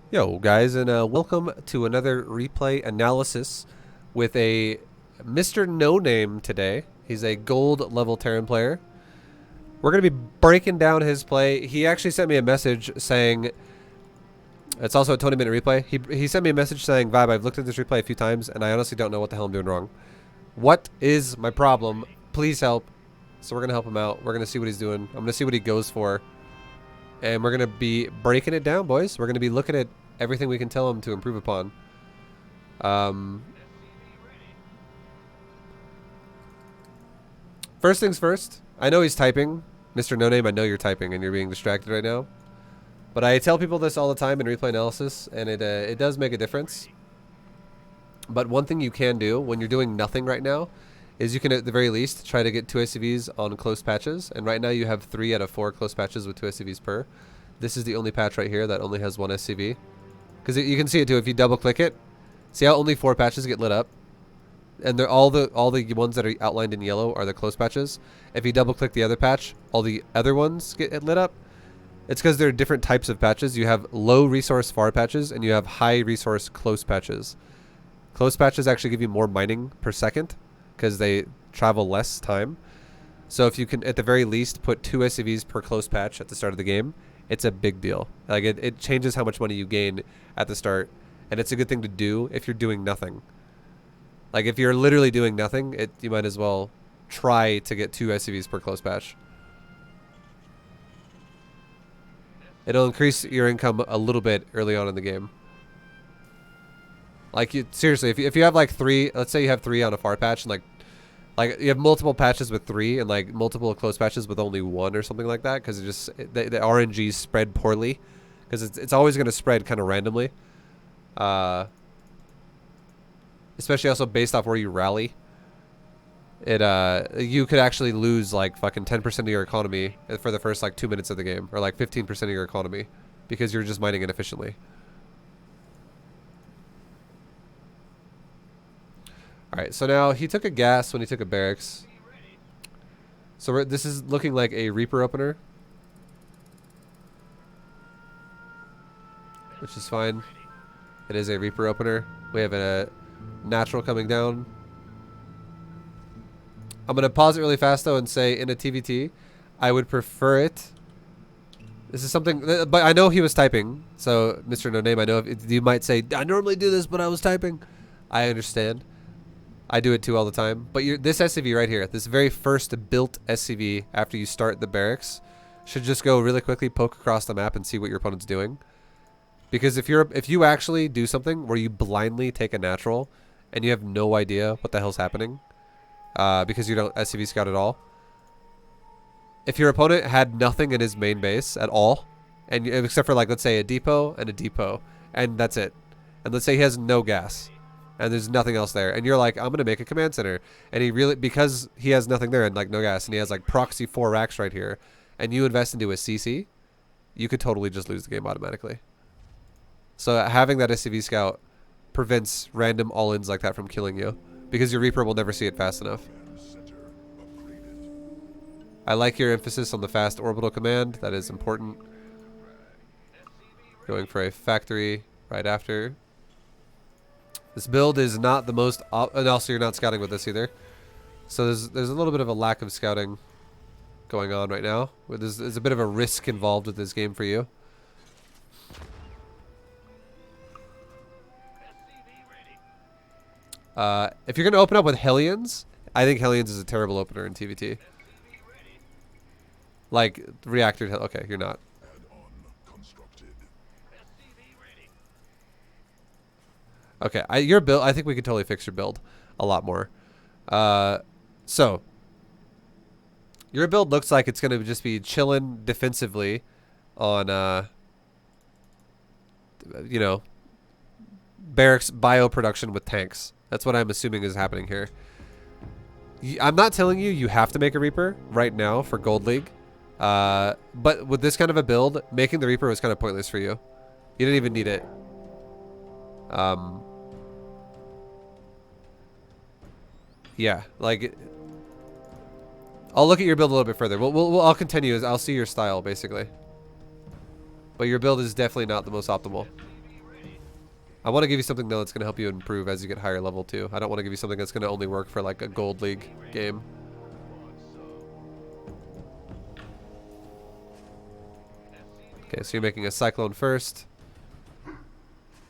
Yo, guys, and welcome to another replay analysis with a MrNoName today. He's a gold level Terran player. We're going to be breaking down his play. He actually sent me a message saying, it's also a 20-minute replay. He sent me a message saying, ViBE, I've looked at this replay a few times, and I honestly don't know what the hell I'm doing wrong. What is my problem? Please help. So we're going to help him out. We're going to see what he's doing. I'm going to see what he goes for. And we're going to be breaking it down, boys. We're going to be looking at everything we can tell him to improve upon. First things first. I know he's typing. MrNoName, I know you're typing and you're being distracted right now. But I tell people this all the time in replay analysis, and it does make a difference. But one thing you can do when you're doing nothing right now is you can, at the very least, try to get 2 SCVs on close patches. And right now you have 3 out of 4 close patches with 2 SCVs per. This is the only patch right here that only has 1 SCV. Because you can see it too if you double click it. See how only 4 patches get lit up? And they're all the ones that are outlined in yellow are the close patches. If you double click the other patch, all the other ones get lit up. It's because there are different types of patches. You have low resource far patches and you have high resource close patches. Close patches actually give you more mining per second because they travel less time. So if you can, at the very least, put 2 SCVs per close patch at the start of the game, it's a big deal. Like it changes how much money you gain at the start, and it's a good thing to do if you're doing nothing. Like if you're literally doing nothing, you might as well try to get 2 SCVs per close patch. It'll increase your income a little bit early on in the game. Like seriously, if you have like 3, let's say you have 3 on a far patch, and like you have multiple patches with 3 and like multiple close patches with only 1 or something like that, because the RNGs spread poorly, because it's always going to spread kind of randomly, especially also based off where you rally. You could actually lose like fucking 10% of your economy for the first like 2 minutes of the game, or like 15% of your economy, because you're just mining inefficiently. Alright, so now he took a gas when he took a barracks. So this is looking like a Reaper opener, which is fine. It is a Reaper opener. We have a natural coming down. I'm going to pause it really fast though and say, in a TVT, I would prefer it. This is something, but I know he was typing. So MrNoName, I know you might say, I normally do this, but I was typing. I understand. I do it too all the time. But this SCV right here, this very first built SCV after you start the barracks, should just go really quickly, poke across the map, and see what your opponent's doing. Because if you actually do something where you blindly take a natural and you have no idea what the hell's happening, because you don't SCV scout at all, if your opponent had nothing in his main base at all, and except for like let's say a depot, and that's it, and let's say he has no gas, and there's nothing else there, and you're like, I'm gonna make a command center, and he really, because he has nothing there and like no gas, and he has like proxy 4 racks right here, and you invest into a CC, you could totally just lose the game automatically. So having that SCV scout prevents random all-ins like that from killing you, because your Reaper will never see it fast enough. I like your emphasis on the fast orbital command. That is important. Going for a factory right after. This build is not the most, and also you're not scouting with this either. So there's a little bit of a lack of scouting going on right now. There's a bit of a risk involved with this game for you. If you're going to open up with Hellions, I think Hellions is a terrible opener in TVT. Like, reactor, okay, you're not. Okay, your build, I think we could totally fix your build a lot more. So, your build looks like it's going to just be chilling defensively on, you know, barracks bioproduction with tanks. That's what I'm assuming is happening here. I'm not telling you you have to make a Reaper right now for Gold League. But with this kind of a build, making the Reaper was kind of pointless for you. You didn't even need it. Yeah, like, I'll look at your build a little bit further. I'll continue. I'll see your style, basically. But your build is definitely not the most optimal. I want to give you something though that's going to help you improve as you get higher level too. I don't want to give you something that's going to only work for like a gold league game. Okay, so you're making a cyclone first.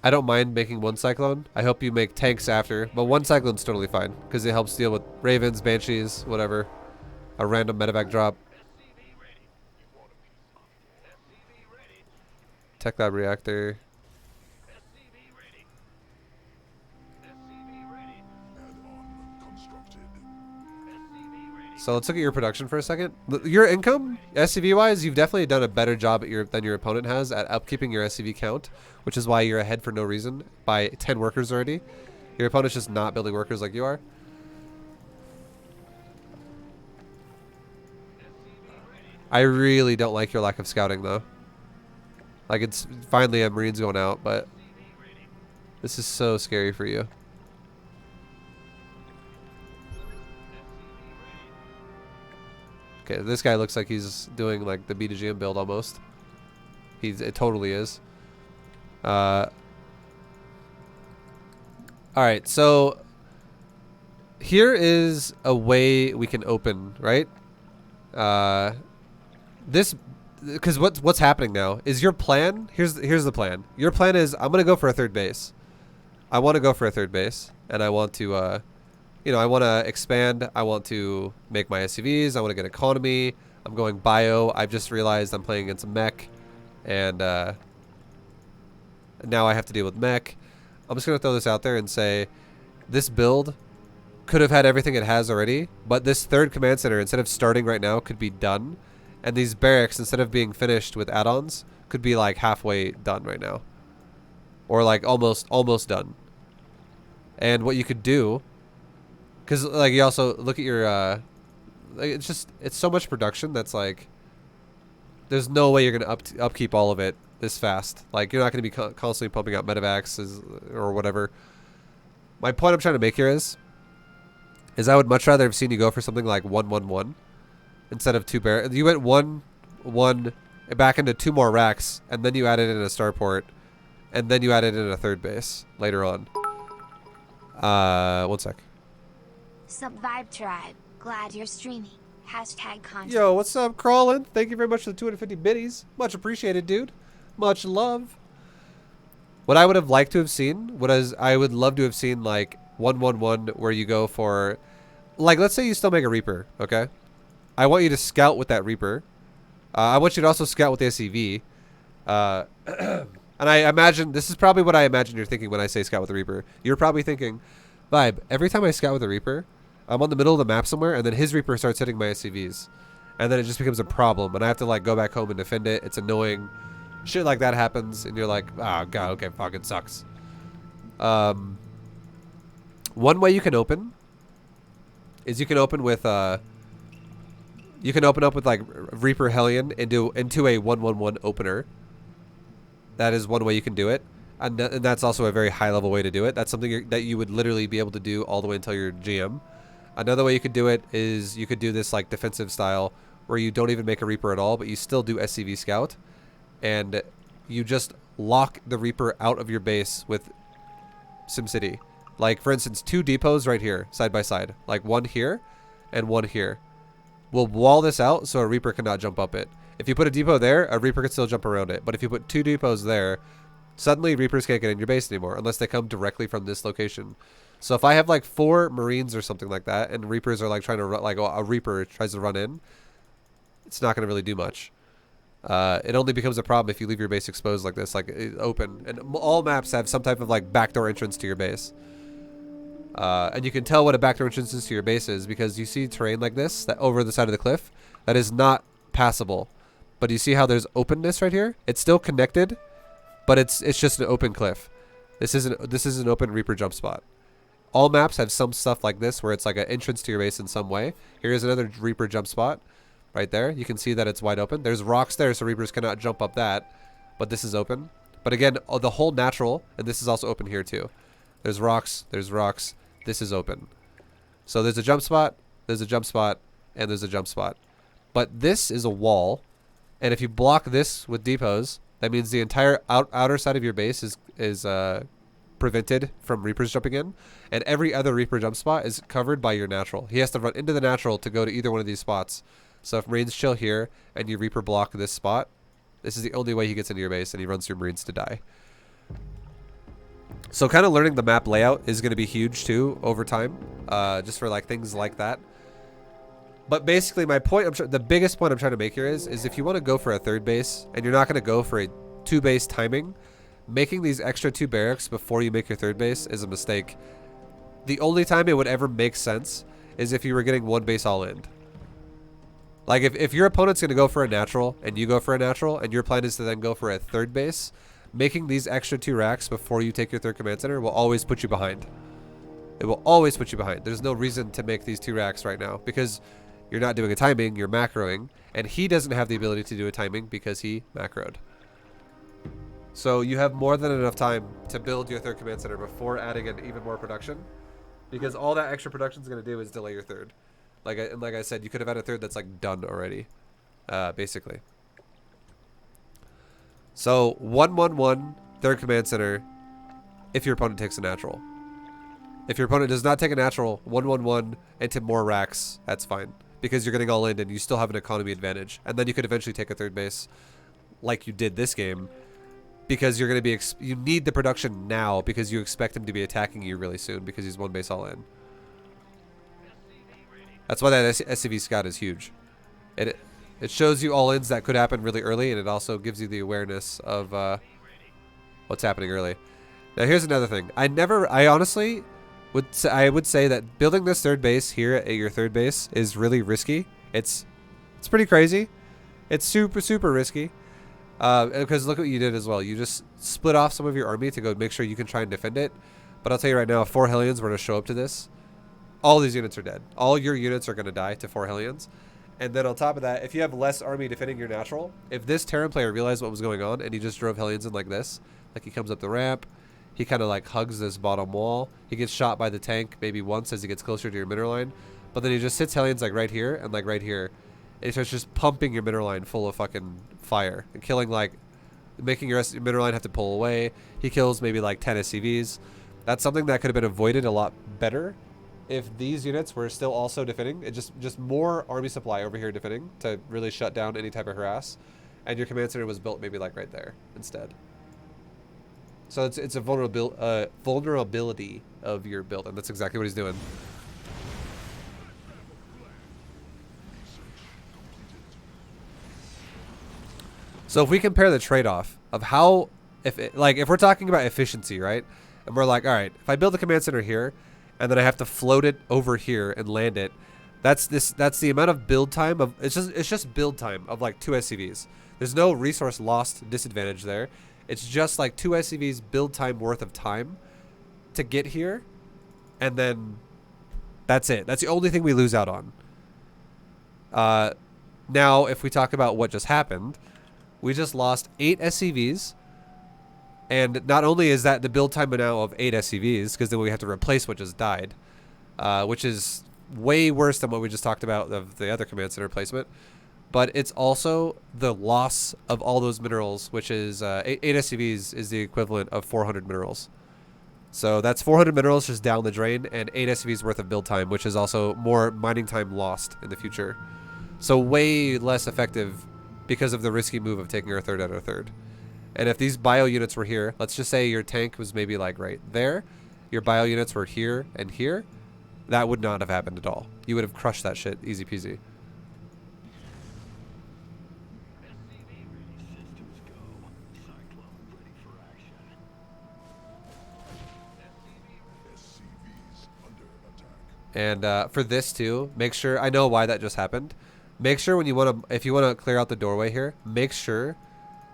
I don't mind making one cyclone. I hope you make tanks after, but one cyclone's totally fine because it helps deal with ravens, banshees, whatever. A random medevac drop. Tech lab reactor. So let's look at your production for a second. Your income, SCV wise, you've definitely done a better job at than your opponent has at upkeeping your SCV count, which is why you're ahead for no reason by 10 workers already. Your opponent's just not building workers like you are. I really don't like your lack of scouting though. Like, it's finally a Marine's going out, but this is so scary for you. Okay, this guy looks like he's doing like the B to GM build almost. It totally is. Alright, so here is a way we can open, right? This, because what's happening now is your plan. Here's the plan. Your plan is I'm gonna go for a third base. I want to go for a third base, and I want to you know, I want to expand. I want to make my SCVs. I want to get economy. I'm going bio. I've just realized I'm playing against a mech, and now I have to deal with mech. I'm just going to throw this out there and say this build could have had everything it has already, but this third command center, instead of starting right now, could be done. And these barracks, instead of being finished with add-ons, could be like halfway done right now. Or like almost done. And what you could do, because like you also look at your like it's so much production that's like there's no way you're gonna upkeep all of it this fast. Like, you're not gonna be constantly pumping out medevacs or whatever. My point I'm trying to make here is I would much rather have seen you go for something like 1-1-1 instead of 2 barracks. You went 1-1 back into 2 more racks, and then you added in a starport, and then you added in a third base later on. 1 sec. Sub Vibe Tribe, glad you're streaming. Hashtag content. Yo, what's up, Crawlin? Thank you very much for the 250 biddies. Much appreciated, dude. Much love. What I would have liked to have seen, I would love to have seen like 1-1-1 where you go for, like, let's say you still make a Reaper, okay? I want you to scout with that Reaper. I want you to also scout with the SCV. And I imagine, this is probably what I imagine you're thinking when I say scout with the Reaper. You're probably thinking, Vibe, every time I scout with a Reaper, I'm on the middle of the map somewhere, and then his Reaper starts hitting my SCVs. And then it just becomes a problem, and I have to like go back home and defend it. It's annoying. Shit like that happens, and you're like, oh god, okay, fuck, it sucks. One way you can open is you can open with you can open up with like Reaper Hellion into a 1-1-1 opener. That is one way you can do it, and that's also a very high level way to do it. That's something that you would literally be able to do all the way until you're GM. Another way you could do it is you could do this like defensive style where you don't even make a Reaper at all, but you still do SCV Scout, and you just lock the Reaper out of your base with SimCity. Like, for instance, 2 depots right here, side by side. Like, 1 here and 1 here. We'll wall this out so a Reaper cannot jump up it. If you put a depot there, a Reaper can still jump around it. But if you put 2 depots there, suddenly Reapers can't get in your base anymore unless they come directly from this location. So if I have like 4 Marines or something like that, and Reapers are like trying to run, like a Reaper tries to run in, it's not going to really do much. It only becomes a problem if you leave your base exposed like this, like open. And all maps have some type of like backdoor entrance to your base. And you can tell what a backdoor entrance is to your base is because you see terrain like this, that over the side of the cliff, that is not passable. But you see how there's openness right here? It's still connected, but it's just an open cliff. This is an open Reaper jump spot. All maps have some stuff like this where it's like an entrance to your base in some way. Here's another Reaper jump spot right there. You can see that it's wide open. There's rocks there, so Reapers cannot jump up that, but this is open. But again, the whole natural, and this is also open here too. There's rocks, this is open. So there's a jump spot, and there's a jump spot. But this is a wall, and if you block this with depots, that means the entire outer side of your base is prevented from Reapers jumping in, and every other Reaper jump spot is covered by your natural. He has to run into the natural to go to either one of these spots. So if Marines chill here and you Reaper block this spot, this is the only way he gets into your base, and he runs through Marines to die. So kind of learning the map layout is going to be huge too over time, just for like things like that. But basically my point, the biggest point I'm trying to make here is if you want to go for a third base and you're not going to go for a 2-base timing, making these extra 2 barracks before you make your third base is a mistake. The only time it would ever make sense is if you were getting 1 base all in. Like if your opponent's going to go for a natural and you go for a natural and your plan is to then go for a third base, making these extra 2 racks before you take your third command center will always put you behind. It will always put you behind. There's no reason to make these 2 racks right now because you're not doing a timing, you're macroing, and he doesn't have the ability to do a timing because he macroed. So you have more than enough time to build your third command center before adding in even more production, because all that extra production is going to do is delay your third. Like I said, you could have had a third that's like done already, basically. So 1-1-1 third command center if your opponent takes a natural. If your opponent does not take a natural, 1-1-1 into more racks, that's fine. Because you're getting all in and you still have an economy advantage. And then you could eventually take a third base like you did this game. Because you're going to be, you need the production now because you expect him to be attacking you really soon because he's 1 base all in. That's why that SCV scout is huge. It shows you all ins that could happen really early, and it also gives you the awareness of what's happening early. Now here's another thing. I honestly would say that building this third base here at your third base is really risky. It's pretty crazy. It's super risky. Because look what you did as well. You just split off some of your army to go make sure you can try and defend it. But I'll tell you right now, if 4 Hellions were to show up to this, all these units are dead. All your units are going to die to 4 Hellions. And then on top of that, if you have less army defending your natural, if this Terran player realized what was going on and he just drove Hellions in like this, like he comes up the ramp, he kind of like hugs this bottom wall, he gets shot by the tank maybe once as he gets closer to your mineral line, but then he just sits Hellions like right here and like right here. It starts just pumping your mineral line full of fucking fire and killing, like, making your mineral line have to pull away. He kills maybe like 10 SCVs. That's something that could have been avoided a lot better if these units were still also defending. It just more army supply over here defending to really shut down any type of harass, and your command center was built maybe like right there instead. So it's a vulnerability of your build, and that's exactly what he's doing. So if we compare the trade-off of how, if we're talking about efficiency, right? And we're like, all right, if I build a command center here, and then I have to float it over here and land it, that's the amount of build time of it's just build time of like 2 SCVs. There's no resource lost disadvantage there. It's just like 2 SCVs build time worth of time to get here, and then that's it. That's the only thing we lose out on. Now, if we talk about what just happened, we just lost 8 SCVs, and not only is that the build time now of 8 SCVs, because then we have to replace what just died, which is way worse than what we just talked about of the other command center placement, but it's also the loss of all those minerals, which is 8 SCVs is the equivalent of 400 minerals. So that's 400 minerals just down the drain, and 8 SCVs worth of build time, which is also more mining time lost in the future. So way less effective because of the risky move of taking our third out of third. And if these bio units were here, let's just say your tank was maybe like right there, your bio units were here and here, that would not have happened at all. You would have crushed that shit easy peasy. And for this too, make sure, I know why that just happened. Make sure when you want to, if you want to clear out the doorway here, make sure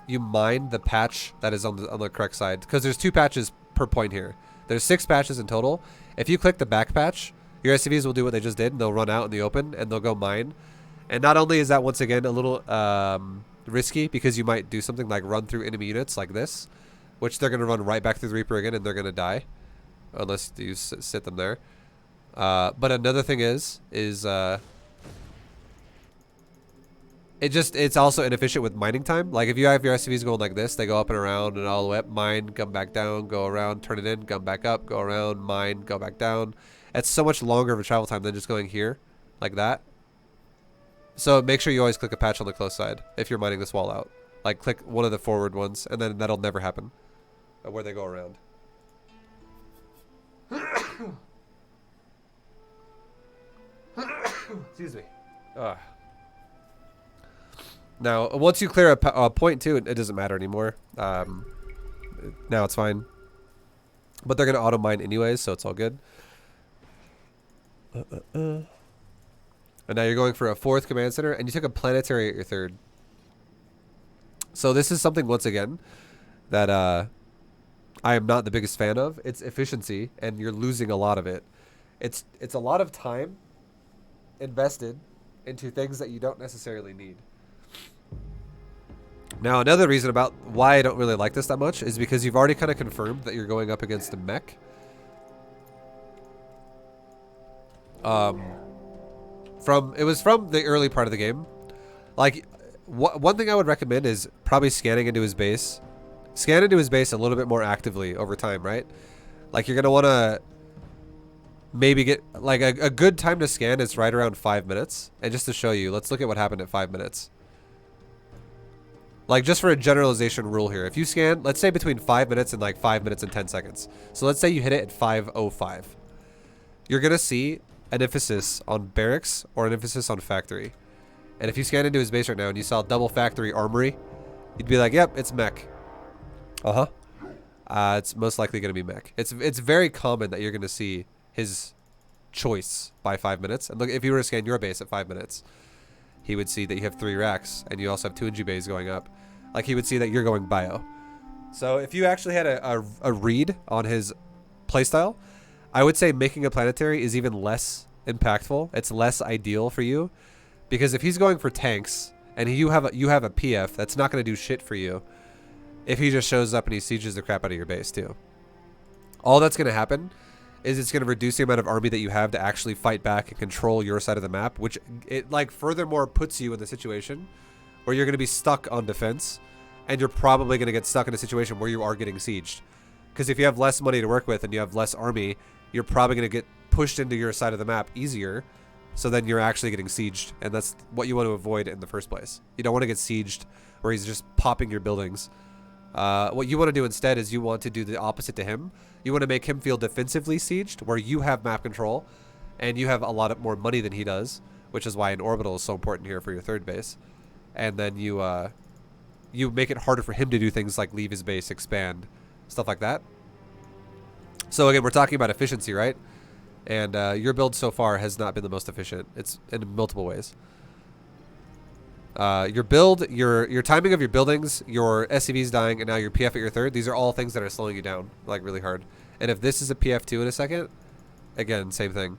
you mine the patch that is on the correct side, because there's 2 patches per point here. There's 6 patches in total. If you click the back patch, your SCVs will do what they just did, and they'll run out in the open and they'll go mine. And not only is that once again a little risky, because you might do something like run through enemy units like this, which they're going to run right back through the Reaper again, and they're going to die unless you sit them there. But another thing is It's also inefficient with mining time. Like if you have your SCVs going like this, they go up and around and all the way up, mine, come back down, go around, turn it in, come back up, go around, mine, go back down. It's so much longer of a travel time than just going here, like that. So make sure you always click a patch on the close side if you're mining this wall out. Like click one of the forward ones, and then that'll never happen. Where they go around. Excuse me. Now, once you clear a point too, it doesn't matter anymore. Now it's fine. But they're going to auto mine anyways, so it's all good. And now you're going for a 4th command center, and you took a planetary at your 3rd. So this is something, once again, that I am not the biggest fan of. It's efficiency, and you're losing a lot of it. It's a lot of time invested into things that you don't necessarily need. Now, another reason about why I don't really like this that much is because you've already kind of confirmed that you're going up against a mech. It was from the early part of the game. Like, one thing I would recommend is probably scanning into his base. Scan into his base a little bit more actively over time, right? Like, you're going to want to maybe get, like, a good time to scan is right around 5 minutes. And just to show you, let's look at what happened at 5 minutes. Like, just for a generalization rule here. If you scan, let's say between 5 minutes and like 5 minutes and 10 seconds. So let's say you hit it at 5:05. You're going to see an emphasis on barracks or an emphasis on factory. And if you scan into his base right now and you saw double factory armory, you'd be like, yep, it's mech. It's most likely going to be mech. It's very common that you're going to see his choice by 5 minutes. And look, if you were to scan your base at 5 minutes, he would see that you have 3 racks and you also have 2 NG bays going up. Like, he would see that you're going bio. So if you actually had a read on his playstyle, I would say making a planetary is even less impactful. It's less ideal for you, because if he's going for tanks and you have a PF, that's not going to do shit for you if he just shows up and he sieges the crap out of your base too. All that's going to happen is it's going to reduce the amount of army that you have to actually fight back and control your side of the map, which it like furthermore puts you in the situation where you're going to be stuck on defense, and you're probably going to get stuck in a situation where you are getting sieged. Because if you have less money to work with and you have less army, you're probably going to get pushed into your side of the map easier, so then you're actually getting sieged, and that's what you want to avoid in the first place. You don't want to get sieged where he's just popping your buildings. What you want to do instead is you want to do the opposite to him. You want to make him feel defensively sieged, where you have map control and you have a lot more money than he does, which is why an orbital is so important here for your 3rd base. And then you make it harder for him to do things like leave his base, expand, stuff like that. So again, we're talking about efficiency, right? And your build so far has not been the most efficient. It's in multiple ways. Your build, your timing of your buildings, your SCVs dying, and now your PF at your 3rd, these are all things that are slowing you down, like, really hard. And if this is a PF2 in a second, again, same thing.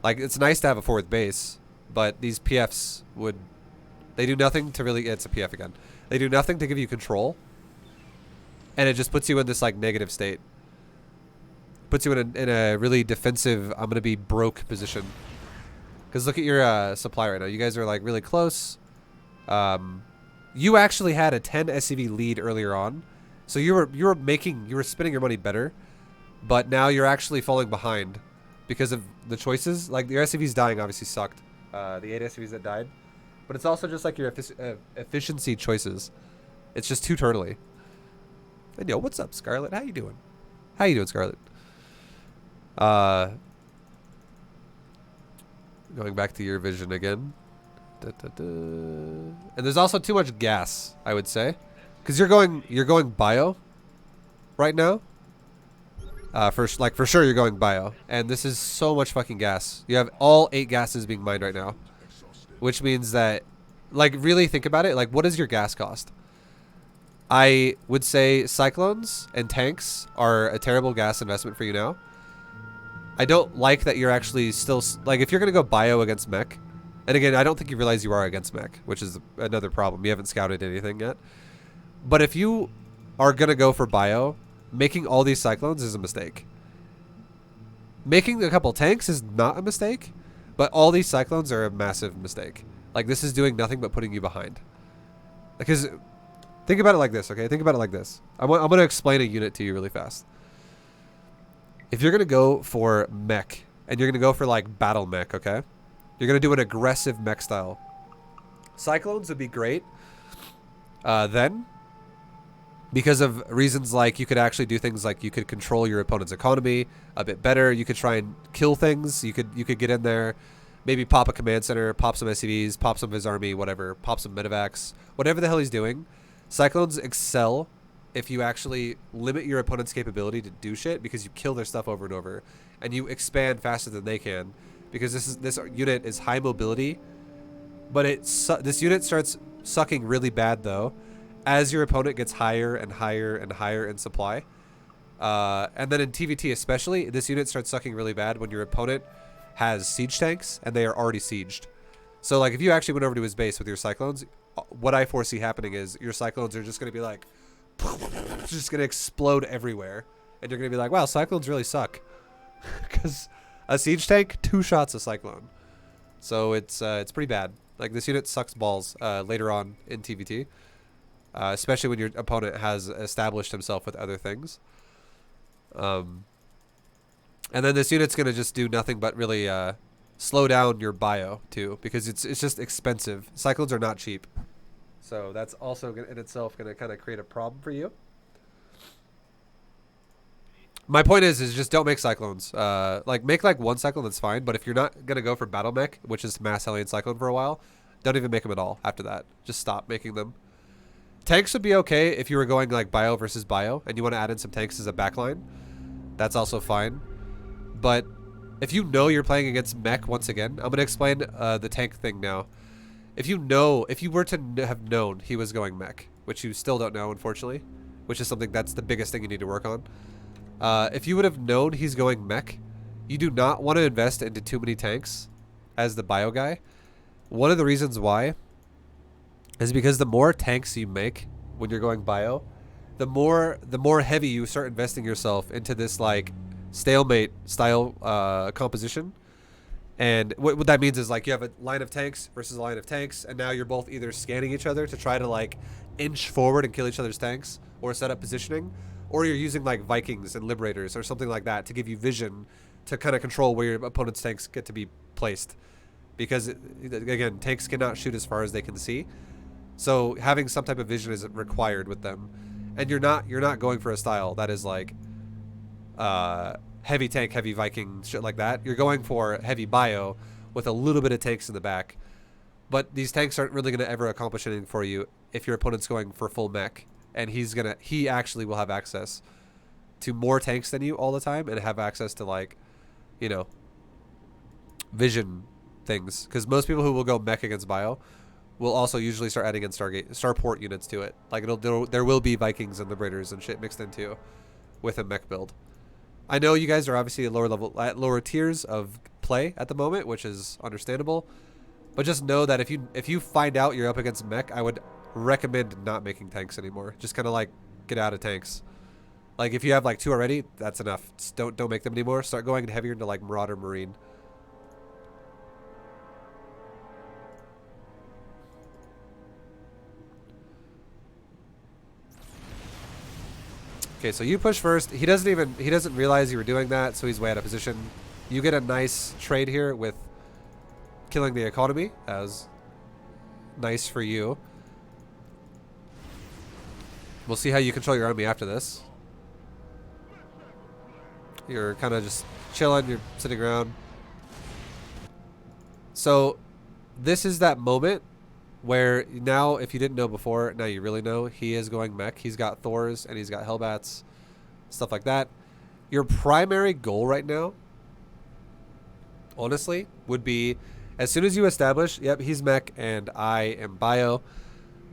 Like, it's nice to have a 4th base, but these PFs they do nothing to really, it's a PF again. They do nothing to give you control, and it just puts you in this, like, negative state. Puts you in a really defensive, I'm going to be broke position. Because look at your supply right now. You guys are, like, really close. You actually had a 10 SCV lead earlier on, so you were spending your money better, but now you're actually falling behind because of the choices. Like, your SCVs dying obviously sucked, the 8 SCVs that died, but it's also just like your efficiency choices. It's just too turtly. And yo, what's up, Scarlet? How you doing? How you doing, Scarlet? Going back to your vision again. And there's also too much gas, I would say, because you're going bio right now. For sure you're going bio, and this is so much fucking gas. You have all 8 gases being mined right now, which means that, like, really think about it. Like, what is your gas cost? I would say cyclones and tanks are a terrible gas investment for you now. I don't like that you're actually still, like, if you're gonna go bio against mech. And again, I don't think you realize you are against mech, which is another problem. You haven't scouted anything yet. But if you are going to go for bio, making all these cyclones is a mistake. Making a couple tanks is not a mistake, but all these cyclones are a massive mistake. Like, this is doing nothing but putting you behind. Because think about it like this, okay? Think about it like this. I'm going to explain a unit to you really fast. If you're going to go for mech, and you're going to go for, like, battle mech, okay? You're going to do an aggressive mech style. Cyclones would be great then, because of reasons like you could actually do things like you could control your opponent's economy a bit better. You could try and kill things. You could get in there, maybe pop a command center, pop some SCVs, pop some of his army, whatever, pop some medevacs, whatever the hell he's doing. Cyclones excel if you actually limit your opponent's capability to do shit, because you kill their stuff over and over, and you expand faster than they can, because this unit is high mobility, but this unit starts sucking really bad though as your opponent gets higher and higher and higher in supply. And then in TVT especially, this unit starts sucking really bad when your opponent has siege tanks and they are already sieged. So like if you actually went over to his base with your Cyclones, what I foresee happening is your Cyclones are just going to be like, just going to explode everywhere. And you're going to be like, wow, Cyclones really suck. Because a siege tank, 2 shots a Cyclone. So it's pretty bad. Like, this unit sucks balls later on in TVT. Especially when your opponent has established himself with other things. And then this unit's going to just do nothing but really slow down your bio, too. Because it's just expensive. Cyclones are not cheap. So that's also in itself going to kind of create a problem for you. My point is just don't make Cyclones. Like, make like 1 Cyclone, that's fine. But if you're not going to go for Battle Mech, which is Mass Hellion Cyclone for a while, don't even make them at all after that. Just stop making them. Tanks would be okay if you were going like bio versus bio and you want to add in some tanks as a backline. That's also fine. But if you know you're playing against mech, once again, I'm going to explain the tank thing now. If you were to have known he was going mech, which you still don't know, unfortunately, which is something that's the biggest thing you need to work on. If you would have known he's going mech, you do not want to invest into too many tanks as the bio guy. One of the reasons why is because the more tanks you make when you're going bio, the more heavy you start investing yourself into this like stalemate style composition. And what that means is like you have a line of tanks versus a line of tanks, and now you're both either scanning each other to try to like inch forward and kill each other's tanks or set up positioning, or you're using like Vikings and Liberators or something like that to give you vision to kind of control where your opponent's tanks get to be placed. Because again, tanks cannot shoot as far as they can see. So having some type of vision is required with them. And you're not going for a style that is like heavy tank, heavy Viking, shit like that. You're going for heavy bio with a little bit of tanks in the back. But these tanks aren't really going to ever accomplish anything for you if your opponent's going for full mech. And he actually will have access to more tanks than you all the time and have access to like, you know, vision things. Because most people who will go mech against bio will also usually start adding in starport units to it. Like there will be Vikings and Liberators and shit mixed in too with a mech build. I know you guys are obviously at lower tiers of play at the moment, which is understandable. But just know that if you find out you're up against mech, I would recommend not making tanks anymore. Just kind of like get out of tanks. Like if you have like 2 already, that's enough. Just don't make them anymore. Start going heavier into like Marauder Marine. Okay, so you push first. He doesn't realize you were doing that, so he's way out of position. You get a nice trade here with killing the economy, as nice for you. We'll see how you control your army after this. You're kind of just chilling, you're sitting around. So this is that moment where now, if you didn't know before, now you really know. He is going mech. He's got Thors and he's got Hellbats, stuff like that. Your primary goal right now, honestly, would be as soon as you establish, yep, he's mech and I am bio,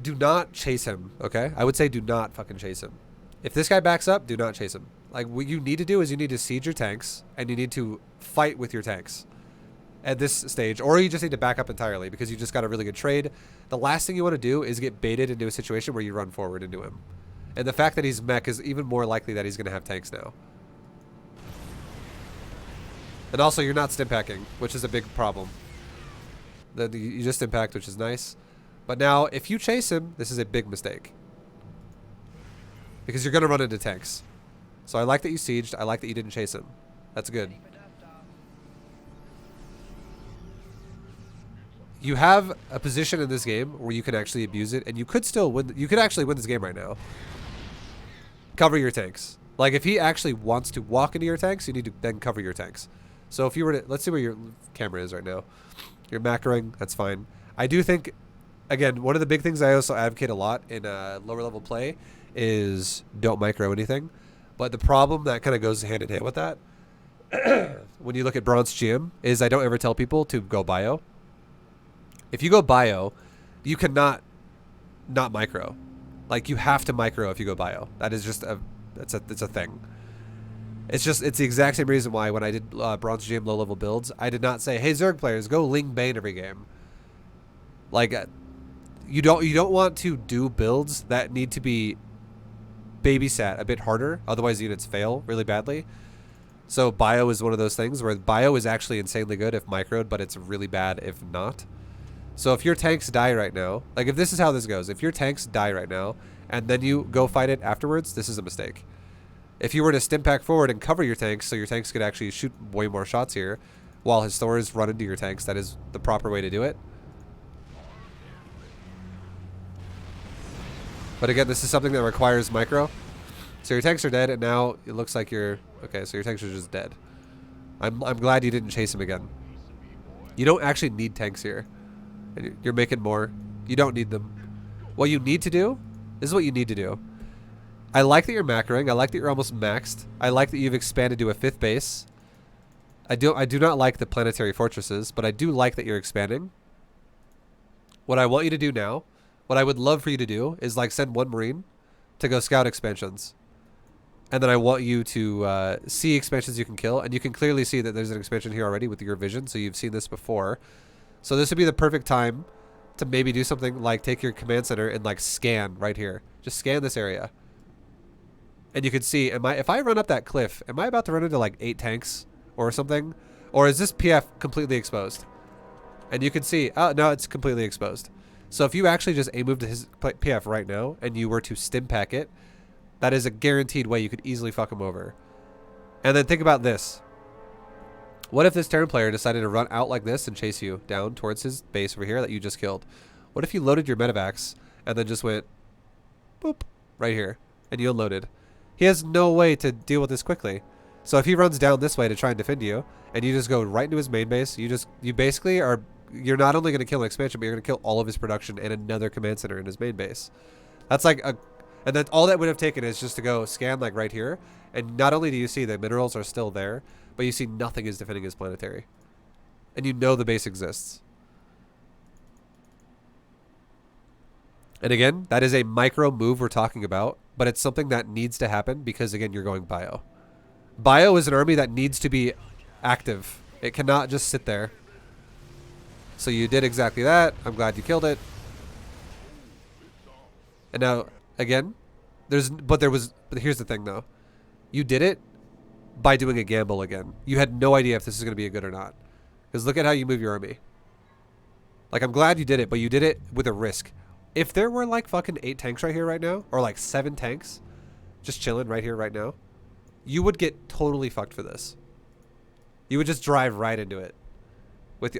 do not chase him, okay? I would say do not fucking chase him. If this guy backs up, do not chase him. Like, what you need to do is you need to siege your tanks and you need to fight with your tanks at this stage, or you just need to back up entirely because you just got a really good trade. The last thing you want to do is get baited into a situation where you run forward into him. And the fact that he's mech is even more likely that he's going to have tanks now. And also, you're not stim packing, which is a big problem. You just impact, which is nice. But now, if you chase him, this is a big mistake. Because you're going to run into tanks. So I like that you sieged. I like that you didn't chase him. That's good. You have a position in this game where you can actually abuse it, and you could still win. You could actually win this game right now. Cover your tanks. Like, if he actually wants to walk into your tanks, you need to then cover your tanks. So if you were to, let's see where your camera is right now. You're macroing, that's fine. I do think, again, one of the big things I also advocate a lot in lower level play is don't micro anything. But the problem that kind of goes hand in hand with that, when you look at Bronze GM, is I don't ever tell people to go bio. If you go bio, you cannot not micro. Like, you have to micro if you go bio. That is just it's a thing. It's the exact same reason why when I did Bronze GM low level builds, I did not say, hey Zerg players, go Ling Bane every game. Like, you don't want to do builds that need to be babysat a bit harder, otherwise units fail really badly. So bio is one of those things where bio is actually insanely good if microed, but it's really bad if not. So if your tanks die right now, like if this is how this goes, if your tanks die right now and then you go fight it afterwards, this is a mistake. If you were to stim pack forward and cover your tanks so your tanks could actually shoot way more shots here while his Thors run into your tanks, that is the proper way to do it. But again, this is something that requires micro. So your tanks are dead, and now it looks like you're... Okay, so your tanks are just dead. I'm glad you didn't chase him again. You don't actually need tanks here. And you're making more. You don't need them. What you need to do, this is what you need to do. I like that you're macroing. I like that you're almost maxed. I like that you've expanded to a 5th base. I do not like the planetary fortresses, but I do like that you're expanding. What I want you to do now, what I would love for you to do, is like send 1 Marine to go scout expansions. And then I want you to see expansions you can kill. And you can clearly see that there's an expansion here already with your vision, so you've seen this before. So this would be the perfect time to maybe do something like take your command center and like scan right here. Just scan this area. And you can see, if I run up that cliff, am I about to run into like 8 tanks or something? Or is this PF completely exposed? And you can see, oh no, it's completely exposed. So if you actually just A move to his PF right now and you were to stim pack it, that is a guaranteed way you could easily fuck him over. And then think about this. What if this Terran player decided to run out like this and chase you down towards his base over here that you just killed? What if you loaded your medevacs and then just went boop right here and you unloaded? He has no way to deal with this quickly. So if he runs down this way to try and defend you and you just go right into his main base, you basically are, you're not only going to kill an expansion, but you're going to kill all of his production and another command center in his main base. That's like and then all that would have taken is just to go scan like right here. And not only do you see the minerals are still there, but you see nothing is defending his planetary. And you know the base exists. And again, that is a micro move we're talking about, but it's something that needs to happen because, again, you're going bio. Bio is an army that needs to be active. It cannot just sit there. So you did exactly that. I'm glad you killed it. And now, again, but here's the thing, though. You did it by doing a gamble again. You had no idea if this is going to be a good or not. Because look at how you move your army. Like, I'm glad you did it, but you did it with a risk. If there were like fucking 8 tanks right here right now, or like 7 tanks just chilling right here right now, you would get totally fucked for this. You would just drive right into it.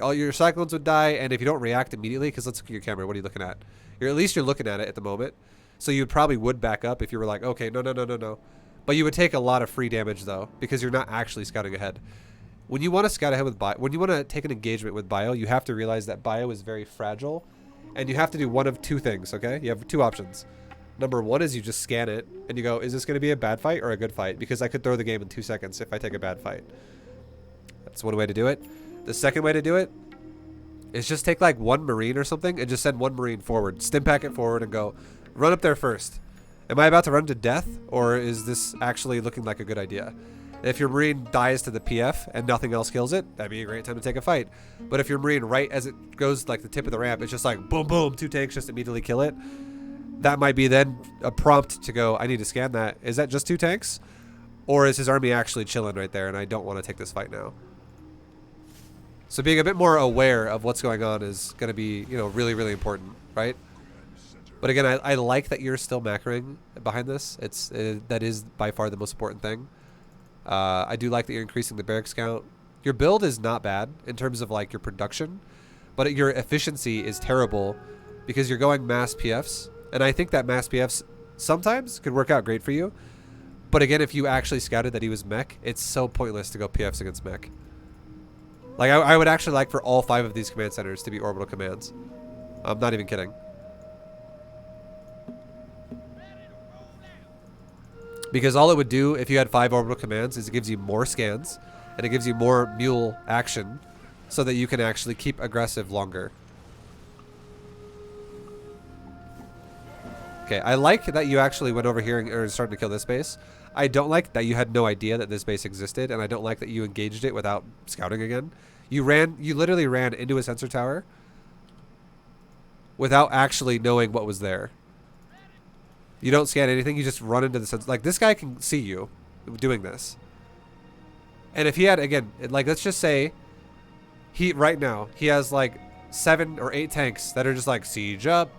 All your cyclones would die, and if you don't react immediately, because let's look at your camera, what are you looking at? At least you're looking at it at the moment. So you probably would back up if you were like, okay, no. But you would take a lot of free damage, though, because you're not actually scouting ahead. When you want to scout ahead with bio, when you want to take an engagement with bio, you have to realize that bio is very fragile, and you have to do one of 2 things, okay? You have 2 options. Number 1 is you just scan it, and you go, is this going to be a bad fight or a good fight? Because I could throw the game in 2 seconds if I take a bad fight. That's one way to do it. The second way to do it is just take like 1 Marine or something and just send 1 Marine forward. Stim pack it forward and go, run up there first. Am I about to run to death, or is this actually looking like a good idea? If your Marine dies to the PF and nothing else kills it, that'd be a great time to take a fight. But if your Marine, right as it goes like the tip of the ramp, it's just like boom, boom, 2 tanks just immediately kill it. That might be then a prompt to go, I need to scan that. Is that just 2 tanks? Or is his army actually chilling right there and I don't want to take this fight now? So being a bit more aware of what's going on is going to be, you know, really, really important, right? But again, I like that you're still macroing behind this. That is by far the most important thing. I do like that you're increasing the barracks count. Your build is not bad in terms of like your production, but your efficiency is terrible because you're going mass PFs. And I think that mass PFs sometimes could work out great for you. But again, if you actually scouted that he was mech, it's so pointless to go PFs against mech. Like, I would actually like for all 5 of these command centers to be orbital commands. I'm not even kidding. Because all it would do if you had 5 orbital commands is it gives you more scans, and it gives you more mule action, so that you can actually keep aggressive longer. Okay, I like that you actually went over here and are starting to kill this base. I don't like that you had no idea that this base existed, and I don't like that you engaged it without scouting again. You literally ran into a sensor tower without actually knowing what was there. You don't scan anything, you just run into the sensor. Like, this guy can see you doing this. And if he had, again, like, let's just say right now, he has like 7 or 8 tanks that are just like siege up,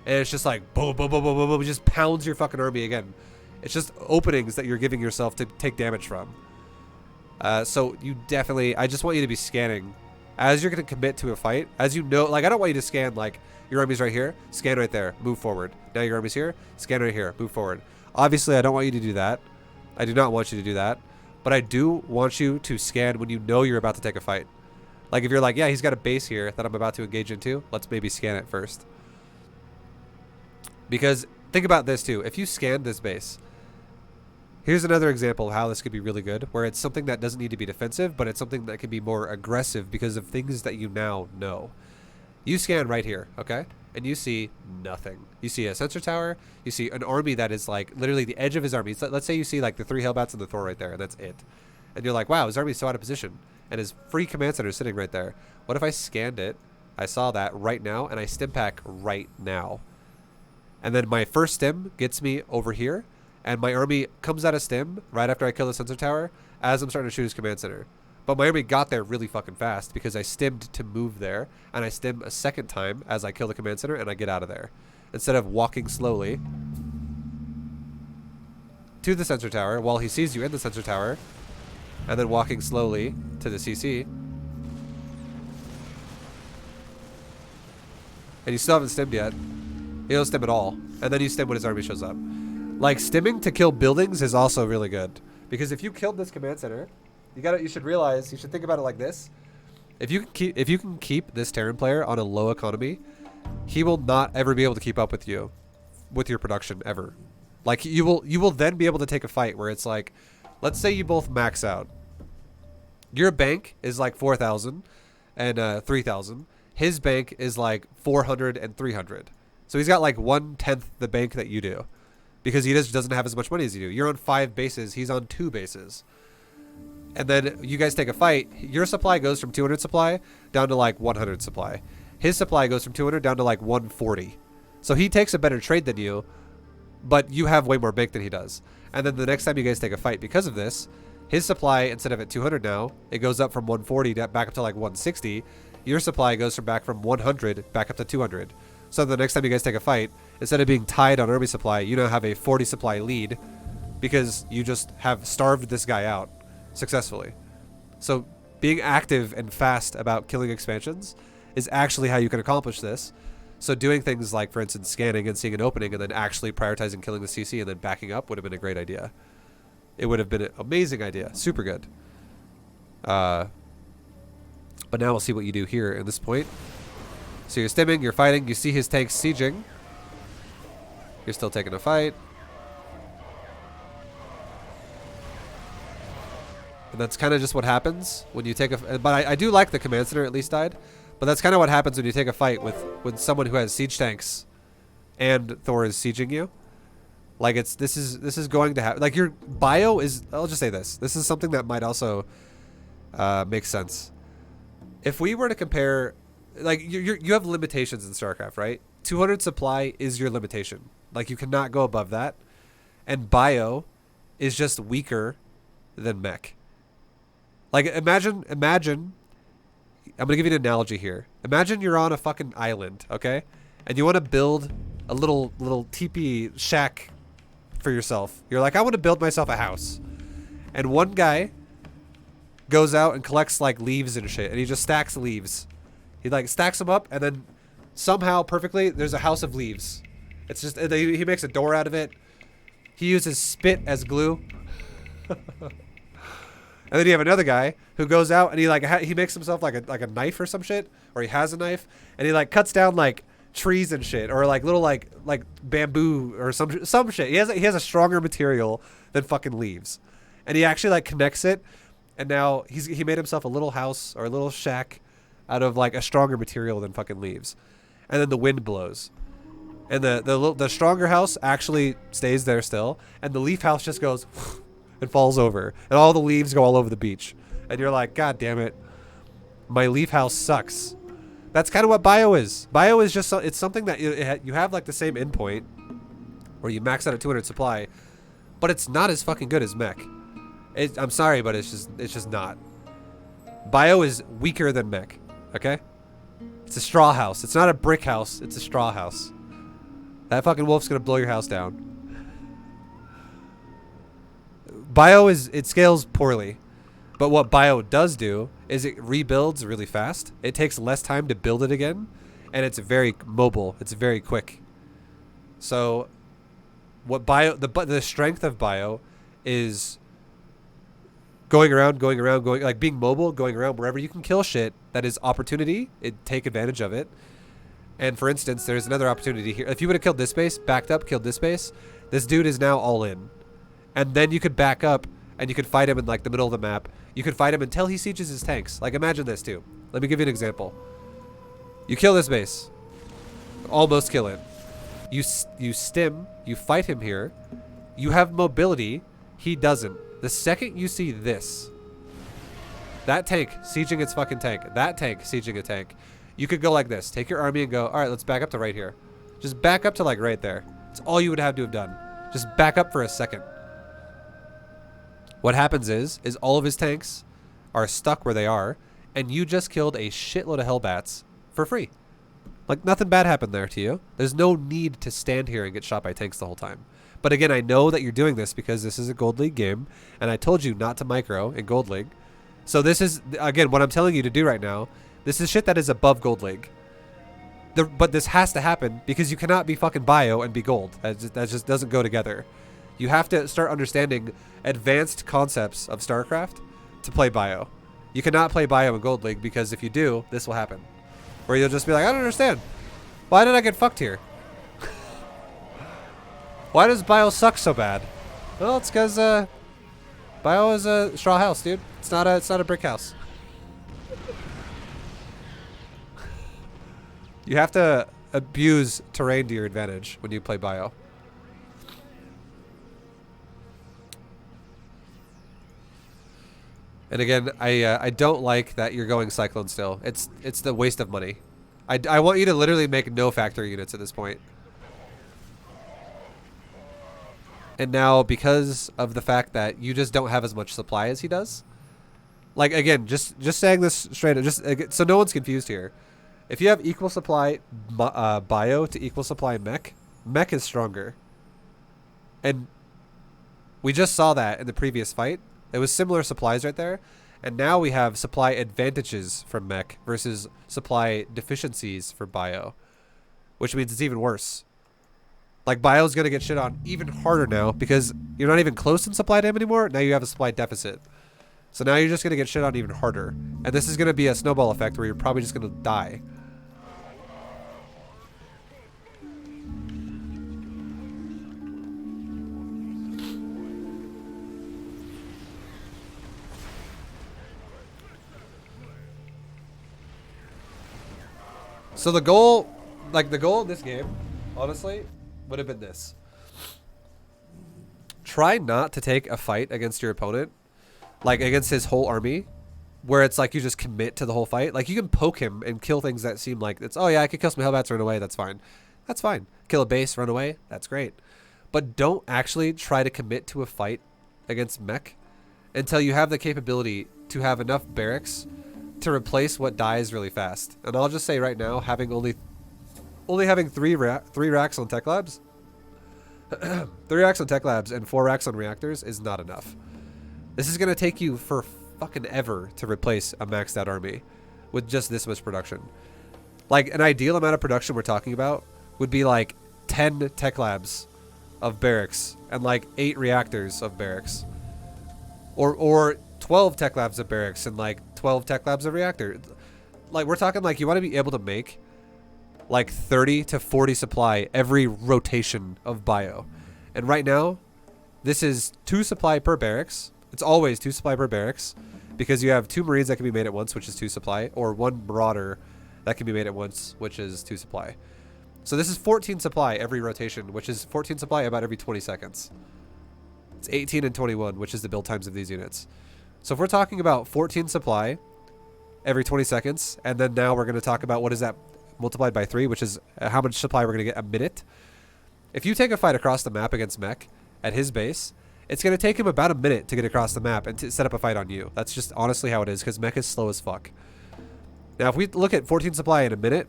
and it's just like boom, boom, boom, boom, boom, boom. It just pounds your fucking army again. It's just openings that you're giving yourself to take damage from. So you definitely, I just want you to be scanning as you're going to commit to a fight. As you know, like, I don't want you to scan like your army's right here, scan right there, move forward. Now your army's here, scan right here, move forward. Obviously, I don't want you to do that. I do not want you to do that. But I do want you to scan when you know you're about to take a fight. Like, if you're like, yeah, he's got a base here that I'm about to engage into, let's maybe scan it first. Because think about this too. If you scan this base, here's another example of how this could be really good, where it's something that doesn't need to be defensive, but it's something that can be more aggressive because of things that you now know. You scan right here, okay? And you see nothing. You see a sensor tower. You see an army that is like literally the edge of his army. So let's say you see like the 3 Hellbats and the Thor right there, and that's it. And you're like, wow, his army's so out of position. And his free command center is sitting right there. What if I scanned it? I saw that right now, and I stim pack right now. And then my first stim gets me over here, and my army comes out of stim right after I kill the sensor tower as I'm starting to shoot his command center. But my army got there really fucking fast because I stimmed to move there, and I stim a second time as I kill the command center and I get out of there. Instead of walking slowly to the sensor tower while he sees you in the sensor tower, and then walking slowly to the CC. And you still haven't stimmed yet. You don't stim at all. And then you stim when his army shows up. Like, stimming to kill buildings is also really good. Because if you killed this command center, you should realize, you should think about it like this. If you can keep this Terran player on a low economy, he will not ever be able to keep up with you with your production ever. Like, you will then be able to take a fight where it's like, let's say you both max out. Your bank is like 4,000 and 3,000. His bank is like 400 and 300. So he's got like 1/10 the bank that you do, because he just doesn't have as much money as you do. You're on 5 bases. He's on 2 bases. And then you guys take a fight. Your supply goes from 200 supply down to like 100 supply. His supply goes from 200 down to like 140. So he takes a better trade than you, but you have way more bank than he does. And then the next time you guys take a fight because of this, his supply, instead of at 200 now, it goes up from 140 back up to like 160. Your supply goes from 100 back up to 200. So the next time you guys take a fight, instead of being tied on army supply, you now have a 40 supply lead because you just have starved this guy out successfully. So being active and fast about killing expansions is actually how you can accomplish this. So doing things like, for instance, scanning and seeing an opening and then actually prioritizing killing the CC and then backing up would have been a great idea. It would have been an amazing idea. Super good. But now we'll see what you do here at this point. So you're stimming, you're fighting, you see his tanks sieging. You're still taking a fight. And that's kind of just what happens when you take a... But I do like the command center at least died. But that's kind of what happens when you take a fight with someone who has siege tanks and Thor is sieging you. Like, this is going to happen. Like, your bio is... I'll just say this. This is something that might also make sense. If we were to compare... Like, you have limitations in StarCraft, right? 200 supply is your limitation. Like, you cannot go above that. And bio is just weaker than mech. Like, imagine I'm gonna give you an analogy here. Imagine you're on a fucking island, okay? And you want to build a little teepee shack for yourself. You're like, I want to build myself a house. And one guy goes out and collects like leaves and shit, and he just stacks leaves. He like stacks them up, and then somehow perfectly there's a house of leaves. It's just he makes a door out of it. He uses spit as glue. And then you have another guy who goes out and he makes himself like a knife or some shit, or he has a knife, and he like cuts down like trees and shit, or like little like bamboo or some shit. He has a stronger material than fucking leaves, and he actually like connects it, and now he made himself a little house or a little shack out of like a stronger material than fucking leaves, and then the wind blows, and the stronger house actually stays there still, and the leaf house just goes and falls over, and all the leaves go all over the beach, and you're like, God damn it, my leaf house sucks. That's kind of what bio is. Bio is just it's something that you have like the same endpoint, where you max out at 200 supply, but it's not as fucking good as mech. I'm sorry, but it's just not. Bio is weaker than mech. Okay, it's a straw house. It's not a brick house. It's a straw house. That fucking wolf's gonna blow your house down. Bio it scales poorly, but what bio does do is it rebuilds really fast. It takes less time to build it again, and it's very mobile. It's very quick. So what the strength of bio is going around, like being mobile, going around wherever you can kill shit that is opportunity, take advantage of it. And for instance, there's another opportunity here. If you would have killed this base, backed up, killed this base, this dude is now all in. And then you could back up and you could fight him in like the middle of the map. You could fight him until he sieges his tanks. Like imagine this too. Let me give you an example. You kill this base. Almost kill it. You stim, you fight him here. You have mobility. He doesn't. The second you see this, that tank sieging its fucking tank, that tank sieging a tank, you could go like this. Take your army and go, all right, let's back up to right here. Just back up to like right there. That's all you would have to have done. Just back up for a second. What happens is all of his tanks are stuck where they are, and you just killed a shitload of hellbats for free. Like nothing bad happened there to you. There's no need to stand here and get shot by tanks the whole time. But again, I know that you're doing this because this is a Gold League game, and I told you not to micro in Gold League. So this is, again, what I'm telling you to do right now. This is shit that is above Gold League. But this has to happen because you cannot be fucking bio and be gold. That just doesn't go together. You have to start understanding advanced concepts of StarCraft to play bio. You cannot play bio in Gold League because if you do, this will happen. Where you'll just be like, I don't understand. Why did I get fucked here? Why does bio suck so bad? Well, it's because bio is a straw house, dude. It's not a brick house. You have to abuse terrain to your advantage when you play bio. And again, I don't like that you're going Cyclone still. It's the waste of money. I want you to literally make no factory units at this point. And now, because of the fact that you just don't have as much supply as he does, like again, just saying this straight up, just so no one's confused here. If you have equal supply bio to equal supply mech is stronger. And we just saw that in the previous fight. It was similar supplies right there. And now we have supply advantages from mech versus supply deficiencies for bio, which means it's even worse. Like bio's going to get shit on even harder now because you're not even close in supply to him anymore. Now you have a supply deficit. So now you're just going to get shit on even harder. And this is going to be a snowball effect where you're probably just going to die. So the goal of this game, honestly, would have been this. Try not to take a fight against your opponent, like against his whole army, where it's like you just commit to the whole fight. Like you can poke him and kill things that seem like it's, oh yeah, I could kill some hellbats, run away, that's fine. That's fine. Kill a base, run away, that's great. But don't actually try to commit to a fight against mech until you have the capability to have enough barracks to replace what dies really fast. And I'll just say right now, having only having three racks on tech labs, 3 racks on tech labs and 4 racks on reactors is not enough. This is gonna take you for fucking ever to replace a maxed out army with just this much production. Like an ideal amount of production we're talking about would be like 10 tech labs of barracks and like 8 reactors of barracks, or 12 tech labs of barracks and like 12 tech labs of reactor. Like we're talking like you want to be able to make like 30 to 40 supply every rotation of bio. And right now, this is 2 supply per barracks. It's always 2 supply per barracks because you have 2 Marines that can be made at once, which is 2 supply, or 1 Marauder that can be made at once, which is 2 supply. So this is 14 supply every rotation, which is 14 supply about every 20 seconds. It's 18 and 21, which is the build times of these units. So if we're talking about 14 supply every 20 seconds, and then now we're going to talk about what is that multiplied by 3, which is how much supply we're going to get a minute. If you take a fight across the map against Mech at his base, it's going to take him about a minute to get across the map and to set up a fight on you. That's just honestly how it is, because Mech is slow as fuck. Now, if we look at 14 supply in a minute,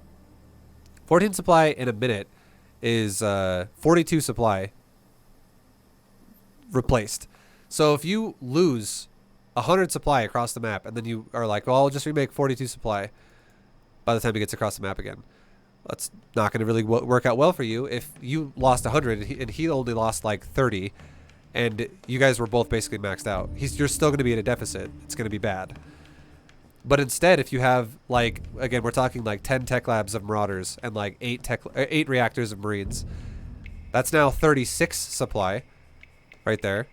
14 supply in a minute is 42 supply replaced. So if you lose 100 supply across the map, and then you are like, well, I'll just remake 42 supply by the time he gets across the map again. That's not going to really work out well for you if you lost 100 and he only lost like 30, and you guys were both basically maxed out. You're still going to be at a deficit. It's going to be bad. But instead, if you have, like, again, we're talking like 10 tech labs of Marauders and like 8 reactors of Marines, that's now 36 supply right there.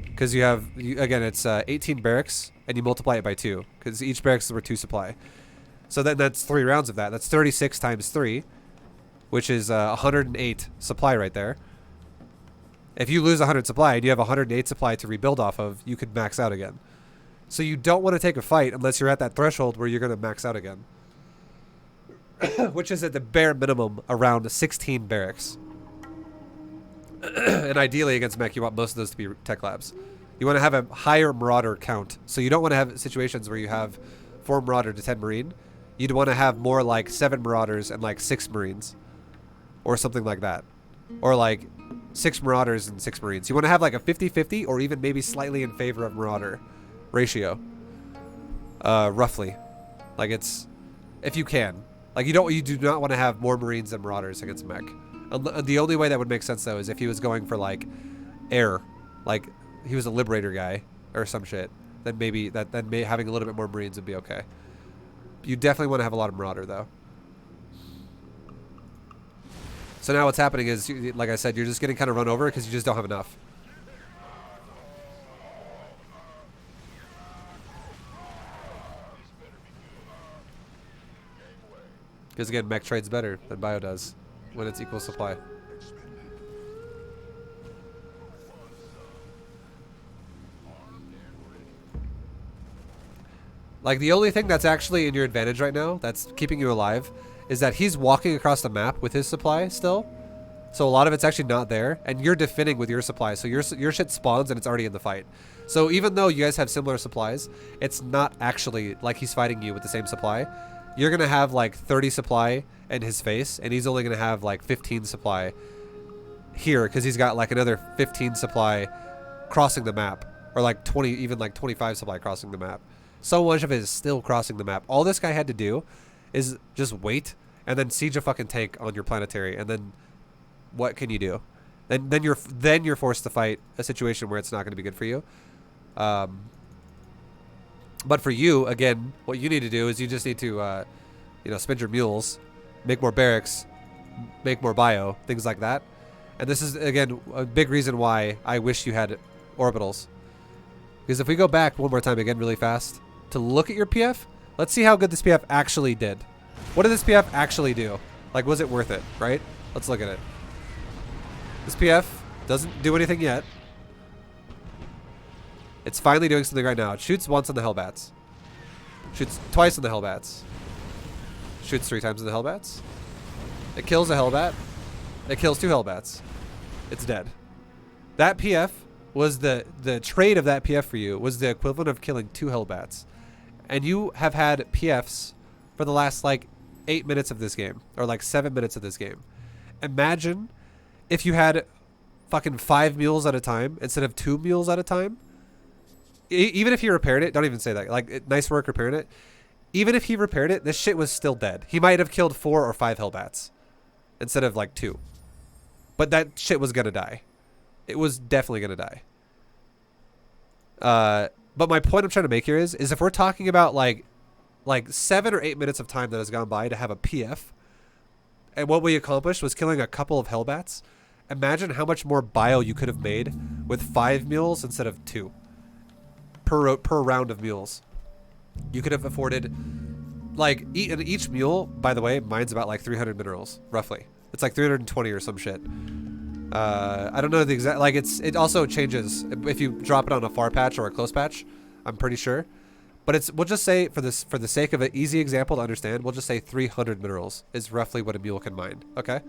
Because you have, again, it's 18 barracks, and you multiply it by 2, because each barracks were 2 supply. So then that's 3 rounds of that. That's 36 times 3, which is 108 supply right there. If you lose 100 supply and you have 108 supply to rebuild off of, you could max out again. So you don't want to take a fight unless you're at that threshold where you're going to max out again. Which is at the bare minimum around 16 barracks. And ideally against Mech, you want most of those to be tech labs. You want to have a higher Marauder count. So you don't want to have situations where you have 4 Marauder to 10 Marine. You'd want to have more like 7 Marauders and like 6 Marines. Or something like that. Or like 6 Marauders and 6 Marines. You want to have like a 50-50 or even maybe slightly in favor of Marauder ratio. Roughly. Like it's, if you can. Like you do not want to have more Marines than Marauders against Mech. The only way that would make sense though is if he was going for like air, like he was a Liberator guy or some shit. Then maybe having a little bit more Marines would be okay. You definitely want to have a lot of Marauder though. So now what's happening is, like I said, you're just getting kind of run over because you just don't have enough. Because again, Mech trades better than Bio does when it's equal supply. Like the only thing that's actually in your advantage right now, that's keeping you alive, is that he's walking across the map with his supply still. So a lot of it's actually not there, and you're defending with your supply. So your shit spawns and it's already in the fight. So even though you guys have similar supplies, it's not actually like he's fighting you with the same supply. You're going to have like 30 supply in his face, and he's only going to have like 15 supply here because he's got like another 15 supply crossing the map, or like 20, even like 25 supply crossing the map. So much of it is still crossing the map. All this guy had to do is just wait and then siege a fucking tank on your planetary, and then what can you do? Then you're forced to fight a situation where it's not going to be good for you. But for you, again, what you need to do is you just need to, spend your mules, make more barracks, make more bio, things like that. And this is, again, a big reason why I wish you had orbitals. Because if we go back one more time again really fast to look at your PF, let's see how good this PF actually did. What did this PF actually do? Like, was it worth it, right? Let's look at it. This PF doesn't do anything yet. It's finally doing something right now. It shoots once on the Hellbats. Shoots twice on the Hellbats. Shoots 3 times on the Hellbats. It kills a Hellbat. It kills 2 Hellbats. It's dead. That PF was the trade of that PF for you was the equivalent of killing 2 Hellbats. and you have had PFs for the last like 8 minutes of this game, or like 7 minutes of this game. Imagine if you had fucking 5 mules at a time instead of 2 mules at a time. Even if he repaired it, don't even say that. Like, nice work repairing it. Even if he repaired it, this shit was still dead. He might have killed 4 or 5 Hellbats instead of like 2. But that shit was gonna die. It was definitely gonna die. But my point I'm trying to make here is if we're talking about like 7 or 8 minutes of time that has gone by to have a PF, and what we accomplished was killing a couple of Hellbats, imagine how much more bio you could have made with 5 mules instead of 2 per round of mules. You could have afforded, like, each mule, by the way, mine's about like 300 minerals, roughly. It's like 320 or some shit. I don't know the exact, like, it also changes if you drop it on a far patch or a close patch, I'm pretty sure. But we'll just say, for the sake of an easy example to understand, we'll just say 300 minerals is roughly what a mule can mine, okay?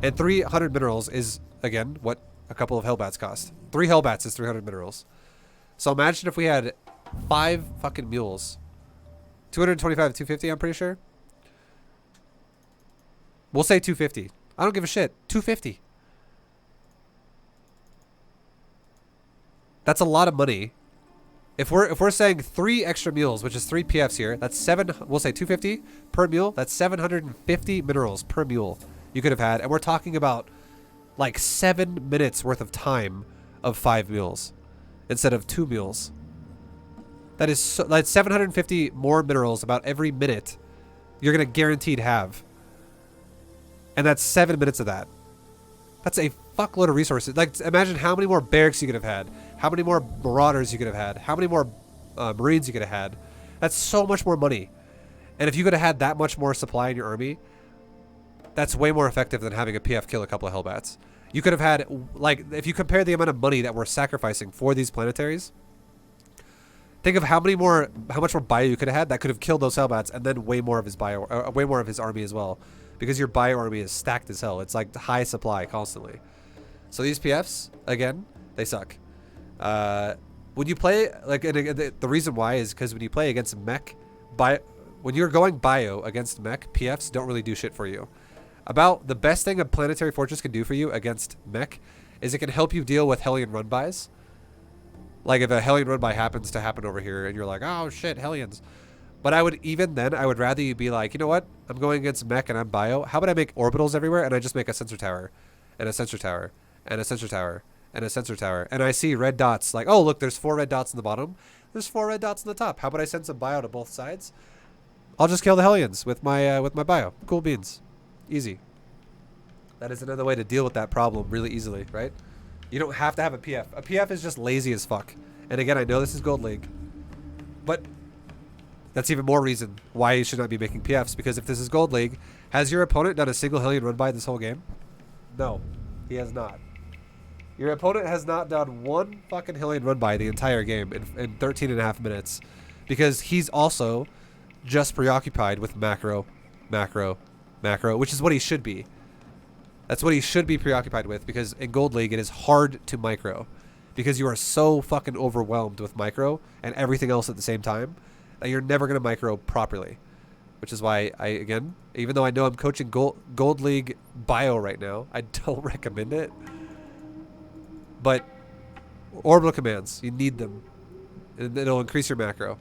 And 300 minerals is, again, what a couple of Hellbats cost. 3 Hellbats is 300 minerals. So imagine if we had 5 fucking mules. 225 to 250, I'm pretty sure. We'll say 250. I don't give a shit. 250. That's a lot of money. If we're saying 3 extra mules, which is 3 PFs here, that's 7, we'll say 250 per mule. That's 750 minerals per mule you could have had. And we're talking about like 7 minutes worth of time of 5 mules instead of 2 mules. That is so, that's 750 more minerals about every minute you're going to guaranteed have. And that's 7 minutes of that. That's a fuckload of resources. Like, imagine how many more barracks you could have had, how many more marauders you could have had, how many more marines you could have had. That's so much more money. And if you could have had that much more supply in your army, that's way more effective than having a PF kill a couple of Hellbats. You could have had, like, if you compare the amount of money that we're sacrificing for these planetaries, think of how much more bio you could have had that could have killed those Hellbats, and then way more of his bio, way more of his army as well, because your bio army is stacked as hell. It's like high supply constantly. So these PFs, again, they suck. When you play, like, and the reason why is because when you play against mech, when you're going bio against mech, PFs don't really do shit for you. About the best thing a planetary fortress can do for you against mech is it can help you deal with Hellion run-bys. Like, if a Hellion run-by happens to happen over here and you're like, oh shit, Hellions. But I would rather you be like, you know what? I'm going against mech and I'm bio. How about I make orbitals everywhere and I just make a sensor tower and a sensor tower and a sensor tower and a sensor tower. And I see red dots like, oh, look, there's 4 red dots in the bottom. There's 4 red dots on the top. How about I send some bio to both sides? I'll just kill the Hellions with my bio. Cool beans. Easy. That is another way to deal with that problem really easily, right? You don't have to have a PF. A PF is just lazy as fuck. And again, I know this is Gold League, but that's even more reason why you should not be making PFs, because if this is Gold League, has your opponent done a single Hellion run by this whole game? No, he has not. Your opponent has not done one fucking Hellion run by the entire game in 13 and a half minutes, because he's also just preoccupied with macro, which is what he should be. That's what he should be preoccupied with, because in Gold League it is hard to micro, because you are so fucking overwhelmed with micro and everything else at the same time that you're never going to micro properly. Which is why again, even though I know I'm coaching Gold League bio right now, I don't recommend it. But orbital commands, you need them. And it'll increase your macro.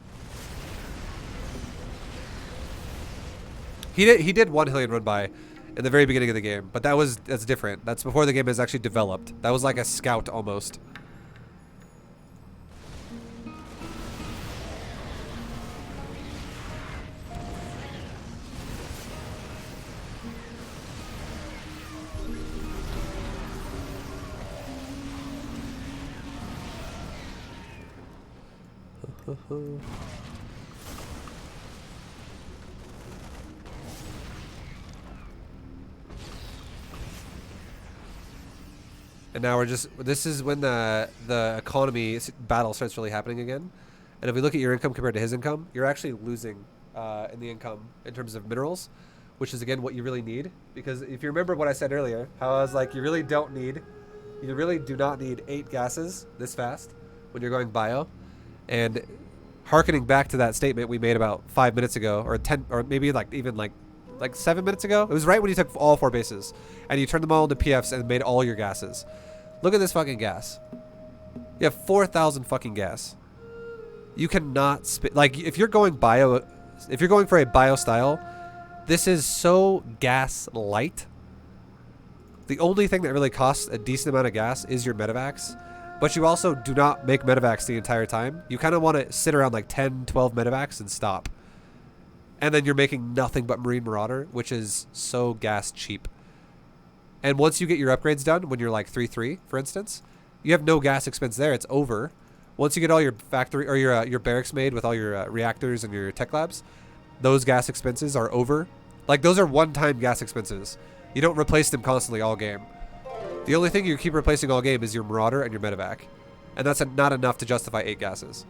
He did one Hellion run by in the very beginning of the game, but that's different. That's before the game is actually developed. That was like a scout almost. And now this is when the economy battle starts really happening again. And if we look at your income compared to his income, you're actually losing in the income in terms of minerals, which is again what you really need. Because if you remember what I said earlier, how I was like, you really do not need 8 gases this fast when you're going bio. And Harkening back to that statement we made about 5 minutes ago, or 10, or maybe like even like 7 minutes ago. It was right when you took all 4 bases and you turned them all into PFs and made all your gases. Look at this fucking gas. You have 4,000 fucking gas. You cannot spit. Like, if you're going bio, if you're going for a bio style, this is so gas light. The only thing that really costs a decent amount of gas is your medevacs. But you also do not make medevacs the entire time. You kind of want to sit around like 10, 12 medevacs and stop. And then you're making nothing but Marine Marauder, which is so gas cheap. And once you get your upgrades done, when you're like 3-3, for instance, you have no gas expense there. It's over. Once you get all your factory or your barracks made with all your reactors and your tech labs, those gas expenses are over. Like, those are one-time gas expenses. You don't replace them constantly all game. The only thing you keep replacing all game is your Marauder and your medevac. And that's not enough to justify 8 gases.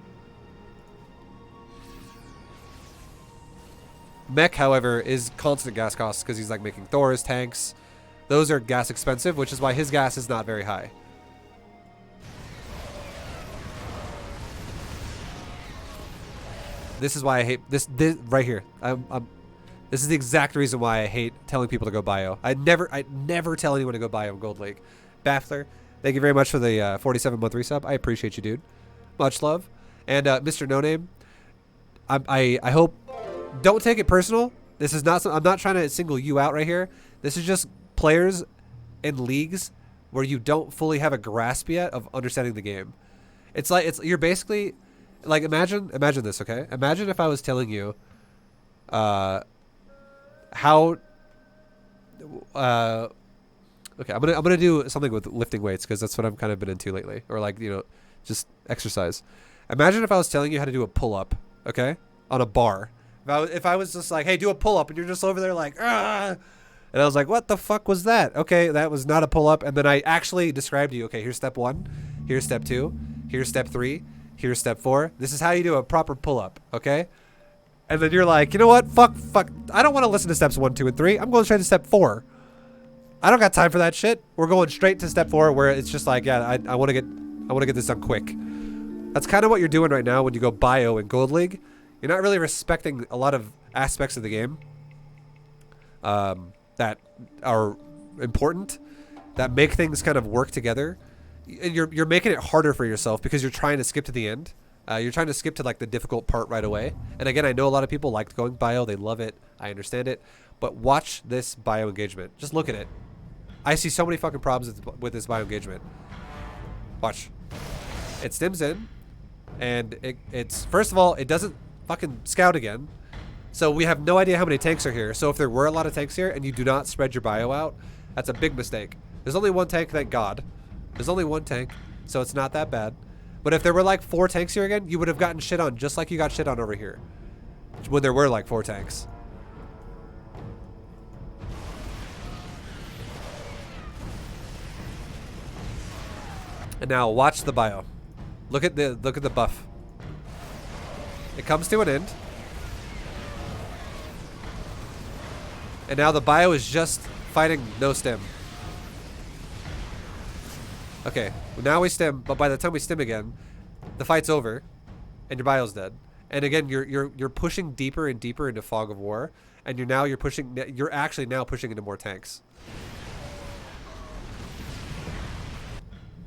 Mech, however, is constant gas costs because he's like making Thors, tanks. Those are gas expensive, which is why his gas is not very high. This is why I hate this right here. This is the exact reason why I hate telling people to go bio. I never tell anyone to go bio in Gold League. Baffler, thank you very much for the 47-month resub. I appreciate you, dude. Much love. And MrNoName, I hope, don't take it personal. This is not. I'm not trying to single you out right here. This is just players in leagues where you don't fully have a grasp yet of understanding the game. It's like you're basically like imagine this, okay? Imagine if I was telling you how okay, I'm gonna do something with lifting weights because that's what I've kind of been into lately, or like, you know, just exercise. Imagine if I was telling you how to do a pull-up, okay, on a bar. If I was just like, hey, do a pull-up, and you're just over there like, ah, and I was like, what the fuck was that? Okay, that was not a pull-up, and then I actually described to you, okay, here's step 1, here's step 2, here's step 3, here's step 4. This is how you do a proper pull-up, okay? And then you're like, you know what? Fuck. I don't want to listen to steps 1, 2, and 3. I'm going straight to step 4. I don't got time for that shit. We're going straight to step 4, where it's just like, yeah, I want to get this done quick. That's kind of what you're doing right now when you go bio in Gold League. You're not really respecting a lot of aspects of the game that are important, that make things kind of work together. And you're making it harder for yourself because you're trying to skip to the end. You're trying to skip to like the difficult part right away. And again, I know a lot of people like going bio. They love it. I understand it. But watch this bio engagement. Just look at it. I see so many fucking problems with this bio engagement. Watch. It stems in. And it's first of all, it doesn't fucking scout again. So we have no idea how many tanks are here. So if there were a lot of tanks here and you do not spread your bio out, that's a big mistake. There's only 1 tank, thank God. There's only 1 tank, so it's not that bad. But if there were like 4 tanks here again, you would have gotten shit on just like you got shit on over here. When there were like 4 tanks. And now watch the bio. Look at the buff. It comes to an end. And now the bio is just fighting no stem. Okay, now we stem, but by the time we stem again, the fight's over, and your bio's dead. And again, you're pushing deeper and deeper into Fog of War, and you're actually now pushing into more tanks.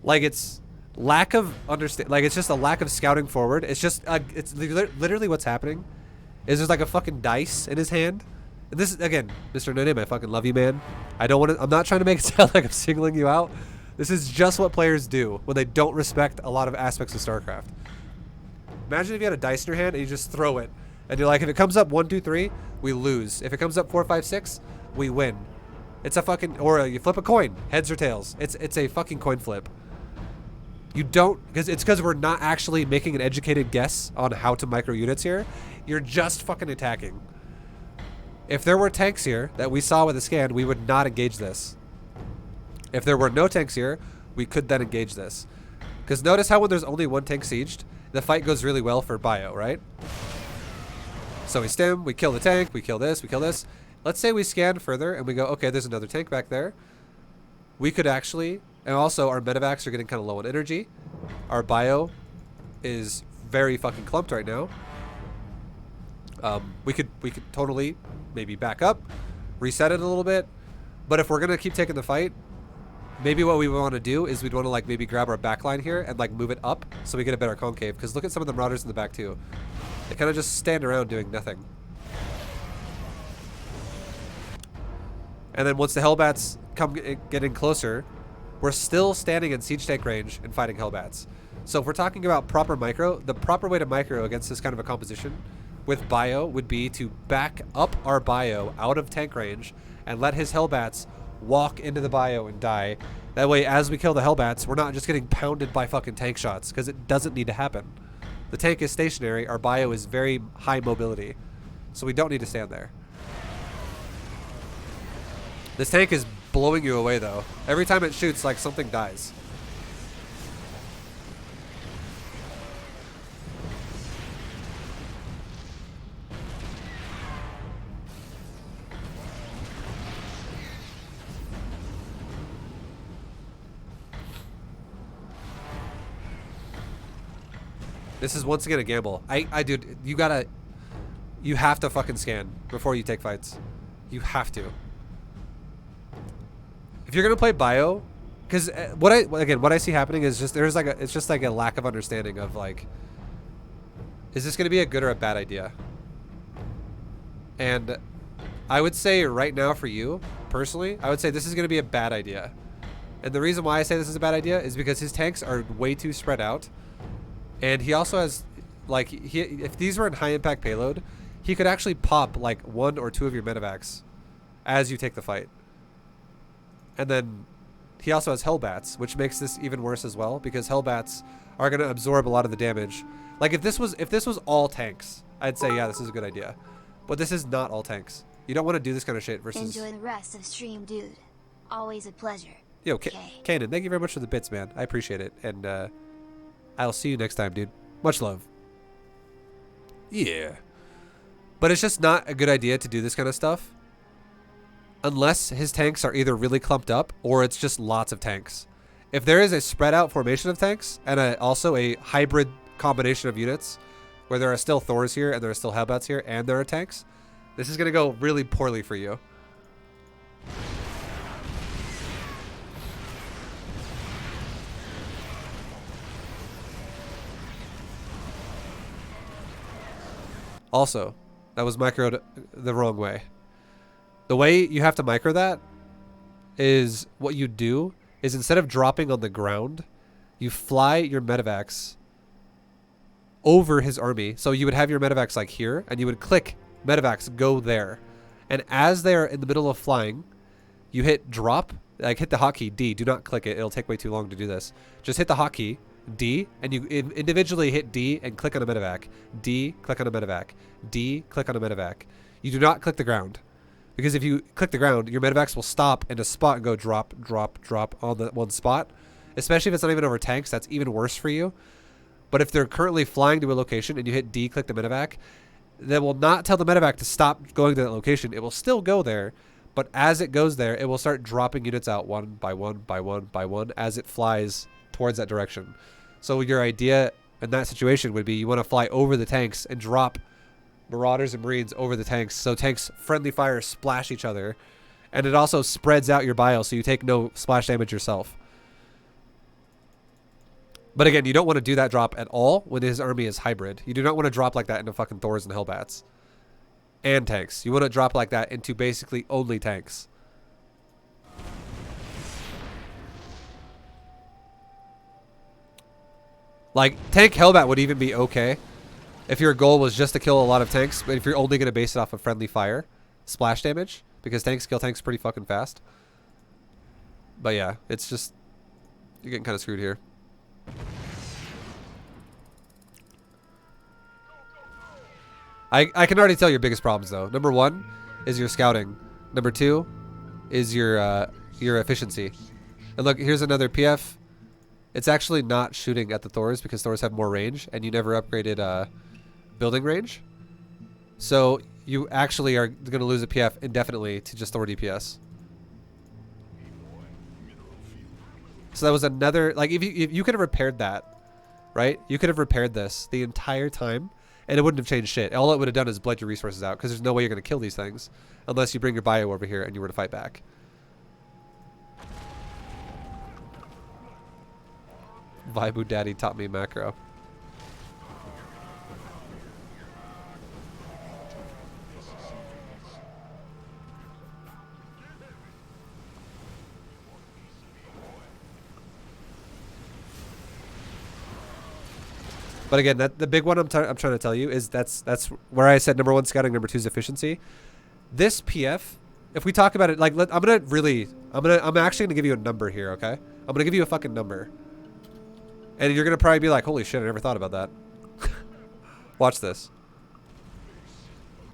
Like, it's lack of it's just a lack of scouting forward. It's just it's literally what's happening is there's like a fucking dice in his hand. And this is, again, MrNoName, I fucking love you, man. I'm not trying to make it sound like I'm singling you out. This is just what players do when they don't respect a lot of aspects of StarCraft. Imagine if you had a dice in your hand and you just throw it. And you're like, if it comes up 1, 2, 3, we lose. If it comes up 4, 5, 6, we win. It's a fucking, or you flip a coin, heads or tails. It's a fucking coin flip. You don't, because we're not actually making an educated guess on how to micro units here. You're just fucking attacking. If there were tanks here that we saw with the scan, we would not engage this. If there were no tanks here, we could then engage this. Because notice how when there's only 1 tank sieged, the fight goes really well for bio, right? So we stem, we kill the tank, we kill this, we kill this. Let's say we scan further and we go, okay, there's another tank back there. We could actually, and also our medevacs are getting kind of low on energy. Our bio is very fucking clumped right now. We could totally maybe back up, reset it a little bit. But if we're gonna keep taking the fight, maybe what we want to do is we'd want to like maybe grab our back line here and like move it up so we get a better concave. Because look at some of the marauders in the back too. They kind of just stand around doing nothing. And then once the Hellbats come getting closer, we're still standing in siege tank range and fighting Hellbats. So if we're talking about proper micro, the proper way to micro against this kind of a composition with bio would be to back up our bio out of tank range and let his Hellbats walk into the bio and die. That way, as we kill the Hellbats, we're not just getting pounded by fucking tank shots, because it doesn't need to happen. The tank is stationary, our bio is very high mobility, so we don't need to stand there. This tank is blowing you away though. Every time it shoots, like something dies. This is once again a gamble. Dude, you have to fucking scan before you take fights. You have to. If you're gonna play bio, because what I see happening is just it's just like a lack of understanding of like, is this gonna be a good or a bad idea? And I would say right now for you personally, I would say this is gonna be a bad idea. And the reason why I say this is a bad idea is because his tanks are way too spread out. And he also has, like, if these were in high impact payload, he could actually pop like 1 or 2 of your medevacs as you take the fight. And then he also has Hellbats, which makes this even worse as well, because Hellbats are going to absorb a lot of the damage. Like if this was all tanks, I'd say yeah, this is a good idea. But this is not all tanks. You don't want to do this kind of shit versus. Enjoy the rest of stream, dude. Always a pleasure. Yo, Kanan, thank you very much for the bits, man. I appreciate it, and I'll see you next time, dude. Much love. Yeah. But it's just not a good idea to do this kind of stuff unless his tanks are either really clumped up or it's just lots of tanks. If there is a spread out formation of tanks and also a hybrid combination of units where there are still Thors here and there are still Hellbats here and there are tanks, this is going to go really poorly for you. Also, that was microed the wrong way. The way you have to micro that is what you do is instead of dropping on the ground, you fly your medevacs over his army. So you would have your medevacs like here, and you would click medevacs go there. And as they're in the middle of flying, you hit drop, like hit the hotkey D. Do not click it. It'll take way too long to do this. Just hit the hotkey D, and you individually hit D and click on a medevac. D, click on a medevac. D, click on a medevac. You do not click the ground. Because if you click the ground, your medevacs will stop in a spot and go drop, drop, drop on the one spot. Especially if it's not even over tanks, that's even worse for you. But if they're currently flying to a location and you hit D, click the medevac, that will not tell the medevac to stop going to that location. It will still go there, but as it goes there, it will start dropping units out one by one by one by one as it flies towards that direction. So your idea in that situation would be you want to fly over the tanks and drop Marauders and Marines over the tanks, so tanks friendly fire splash each other, and it also spreads out your bio so you take no splash damage yourself. But again, you don't want to do that drop at all when his army is hybrid. You do not want to drop like that into fucking Thors and Hellbats and tanks. You want to drop like that into basically only tanks. Like, tank Hellbat would even be okay if your goal was just to kill a lot of tanks, but if you're only going to base it off of friendly fire, splash damage, because tanks kill tanks pretty fucking fast. But yeah, it's just, you're getting kind of screwed here. I can already tell your biggest problems though. Number 1 is your scouting. Number 2 is your efficiency. And look, here's another PF. It's actually not shooting at the Thors because Thors have more range, and you never upgraded building range. So you actually are going to lose a PF indefinitely to just Thor DPS. So that was another, like, if you could have repaired that right? You could have repaired this the entire time, and it wouldn't have changed shit. All it would have done is bled your resources out, because there's no way you're going to kill these things unless you bring your bio over here and you were to fight back. Vibu Daddy taught me macro. But again, the big one I'm trying to tell you is that's where I said number 1 scouting, number 2 is efficiency. This PF, if we talk about it, like I'm actually gonna give you a number here, okay? I'm gonna give you a fucking number, and you're gonna probably be like, holy shit, I never thought about that. Watch this.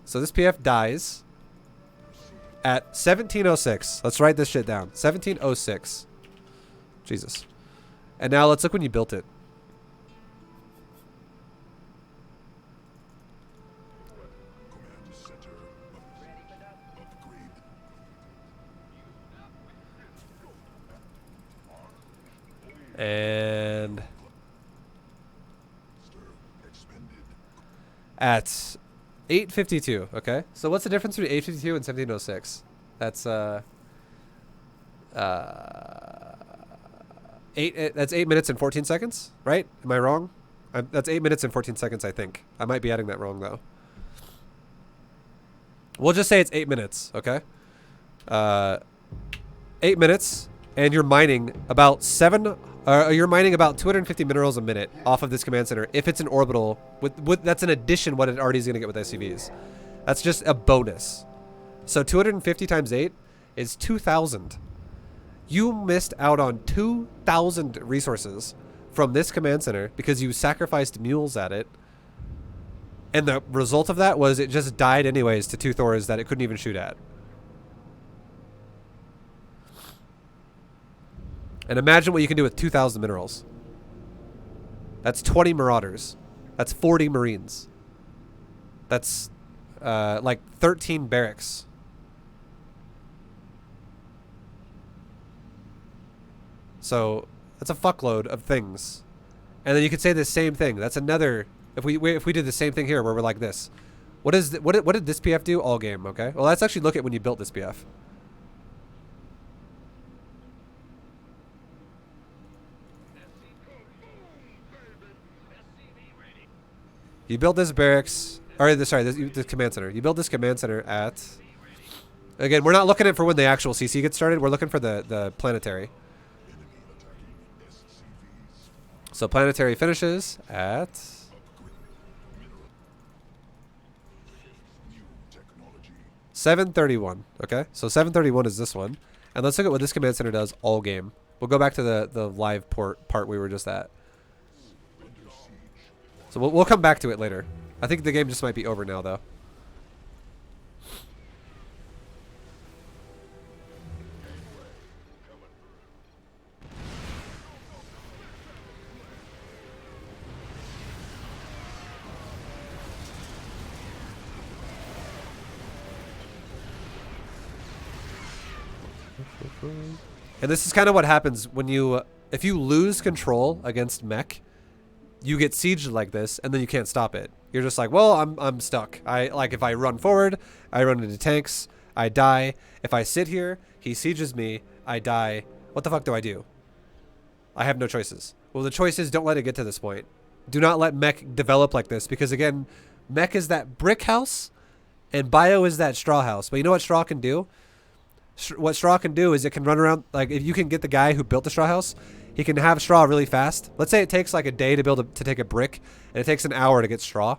So this PF dies at 1706. Let's write this shit down. 1706. Jesus. And now let's look when you built it. And at 8:52, okay? So what's the difference between 8:52 and 1706? That's that's 8 minutes and 14 seconds, right? Am I wrong? That's 8 minutes and 14 seconds, I think. I might be adding that wrong though. We'll just say it's 8 minutes, okay? 8 minutes, and you're mining about you're mining about 250 minerals a minute off of this command center. If it's an orbital, that's an addition what it already is going to get with SCVs. That's just a bonus. So 250 times 8 is 2,000. You missed out on 2,000 resources from this command center because you sacrificed mules at it. And the result of that was it just died anyways to 2 Thors that it couldn't even shoot at. And imagine what you can do with 2,000 minerals. That's 20 marauders. That's 40 marines. That's like 13 barracks. So that's a fuckload of things. And then you could say the same thing. That's another. If we did the same thing here, where we're like this, what did this PF do all game? Okay. Well, let's actually look at when you built this PF. You built this barracks, or this command center. You built this command center at. Again, we're not looking at for when the actual CC gets started. We're looking for the planetary. So planetary finishes at 7:31. Okay, so 7:31 is this one, and let's look at what this command center does all game. We'll go back to the live part we were just at. So we'll come back to it later. I think the game just might be over now, though. And this is kind of what happens when you, if you lose control against mech, you get sieged like this, and then you can't stop it. You're just like, well, I'm stuck. If I run forward, I run into tanks, I die. If I sit here, he sieges me, I die. What the fuck do I do? I have no choices. Well, the choice is don't let it get to this point. Do not let mech develop like this, because again, mech is that brick house, and bio is that straw house. But you know what straw can do? What straw can do is it can run around, like if you can get the guy who built the straw house, he can have straw really fast. Let's say it takes like a day to take a brick, and it takes an hour to get straw.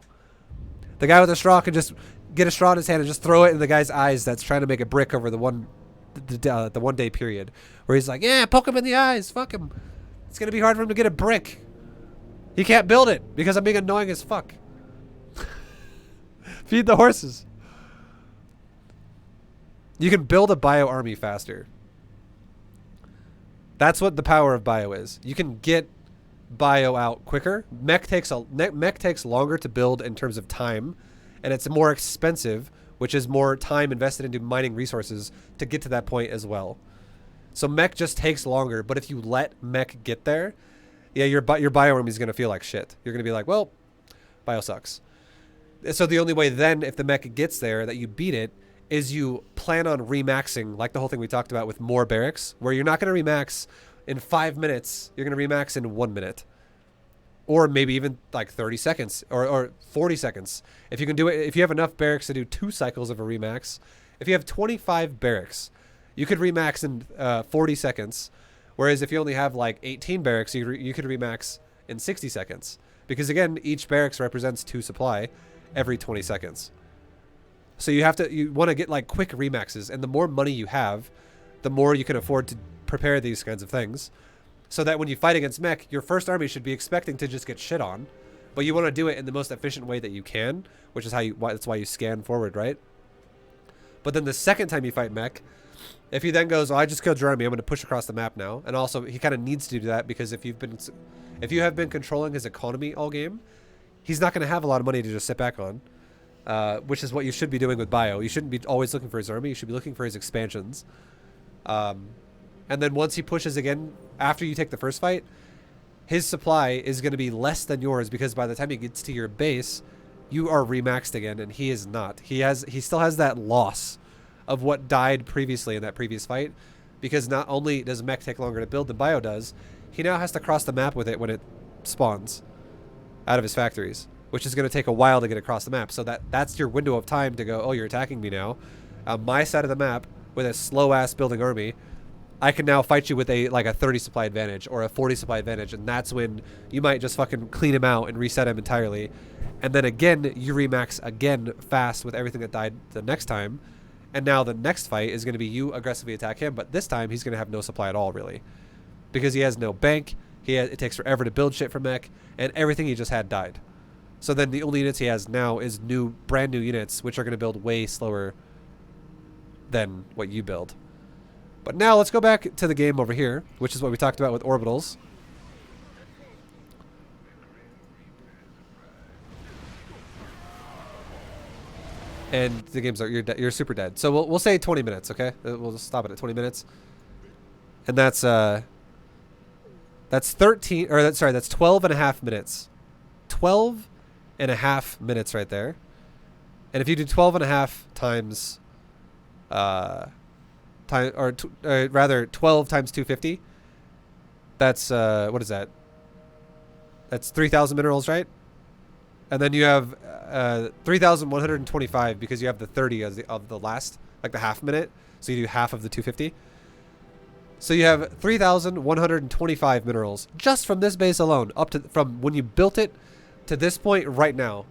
The guy with the straw can just get a straw in his hand and just throw it in the guy's eyes that's trying to make a brick over the 1 day period, where he's like, yeah, poke him in the eyes, fuck him. It's gonna be hard for him to get a brick. He can't build it because I'm being annoying as fuck. Feed the horses. You can build a bio army faster. That's what the power of bio is. You can get bio out quicker. Mech takes longer to build in terms of time, and it's more expensive, which is more time invested into mining resources to get to that point as well. So mech just takes longer, but if you let mech get there, yeah, your bio army is going to feel like shit. You're going to be like, well, bio sucks. So the only way then, if the mech gets there, that you beat it, is you plan on remaxing, like the whole thing we talked about with more barracks, where you're not going to remax in 5 minutes. You're going to remax in 1 minute. Or maybe even like 30 seconds or 40 seconds. If you can do it, if you have enough barracks to do 2 cycles of a remax, if you have 25 barracks, you could remax in 40 seconds. Whereas if you only have like 18 barracks, you could remax in 60 seconds. Because again, each barracks represents 2 supply every 20 seconds. So you want to get like quick remaxes, and the more money you have, the more you can afford to prepare these kinds of things. So that when you fight against mech, your first army should be expecting to just get shit on, but you want to do it in the most efficient way that you can, which is that's why you scan forward, right? But then the second time you fight mech, if he then goes, oh, I just killed your army, I'm going to push across the map now. And also, he kind of needs to do that because if you have been controlling his economy all game, he's not going to have a lot of money to just sit back on, which is what you should be doing with bio. You shouldn't be always looking for his army. You should be looking for his expansions. And then once he pushes again, after you take the first fight, his supply is going to be less than yours because by the time he gets to your base, you are remaxed again, and he is not. He still has that loss of what died previously in that previous fight, because not only does mech take longer to build than bio does, he now has to cross the map with it when it spawns out of his factories, which is going to take a while to get across the map. So that's your window of time to go, oh, you're attacking me now. On my side of the map with a slow-ass building army, I can now fight you with a 30 supply advantage or a 40 supply advantage, and that's when you might just fucking clean him out and reset him entirely. And then again, you remax again fast with everything that died the next time. And now the next fight is going to be you aggressively attack him, but this time he's going to have no supply at all, really. Because he has no bank, it takes forever to build shit for mech, and everything he just had died. So then the only units he has now is brand new units, which are going to build way slower than what you build. But now let's go back to the game over here, which is what we talked about with orbitals. And the game's you're super dead. So we'll say 20 minutes, okay? We'll just stop it at 20 minutes. And that's 13 or that's 12 and a half minutes. 12 and a half minutes right there. And if you do 12 and a half times rather 12 times 250, that's what is that? That's 3,000 minerals, right? And then you have 3,125 because you have the 30 of the last, like the half minute. So you do half of the 250. So you have 3,125 minerals just from this base alone, from when you built it to this point right now.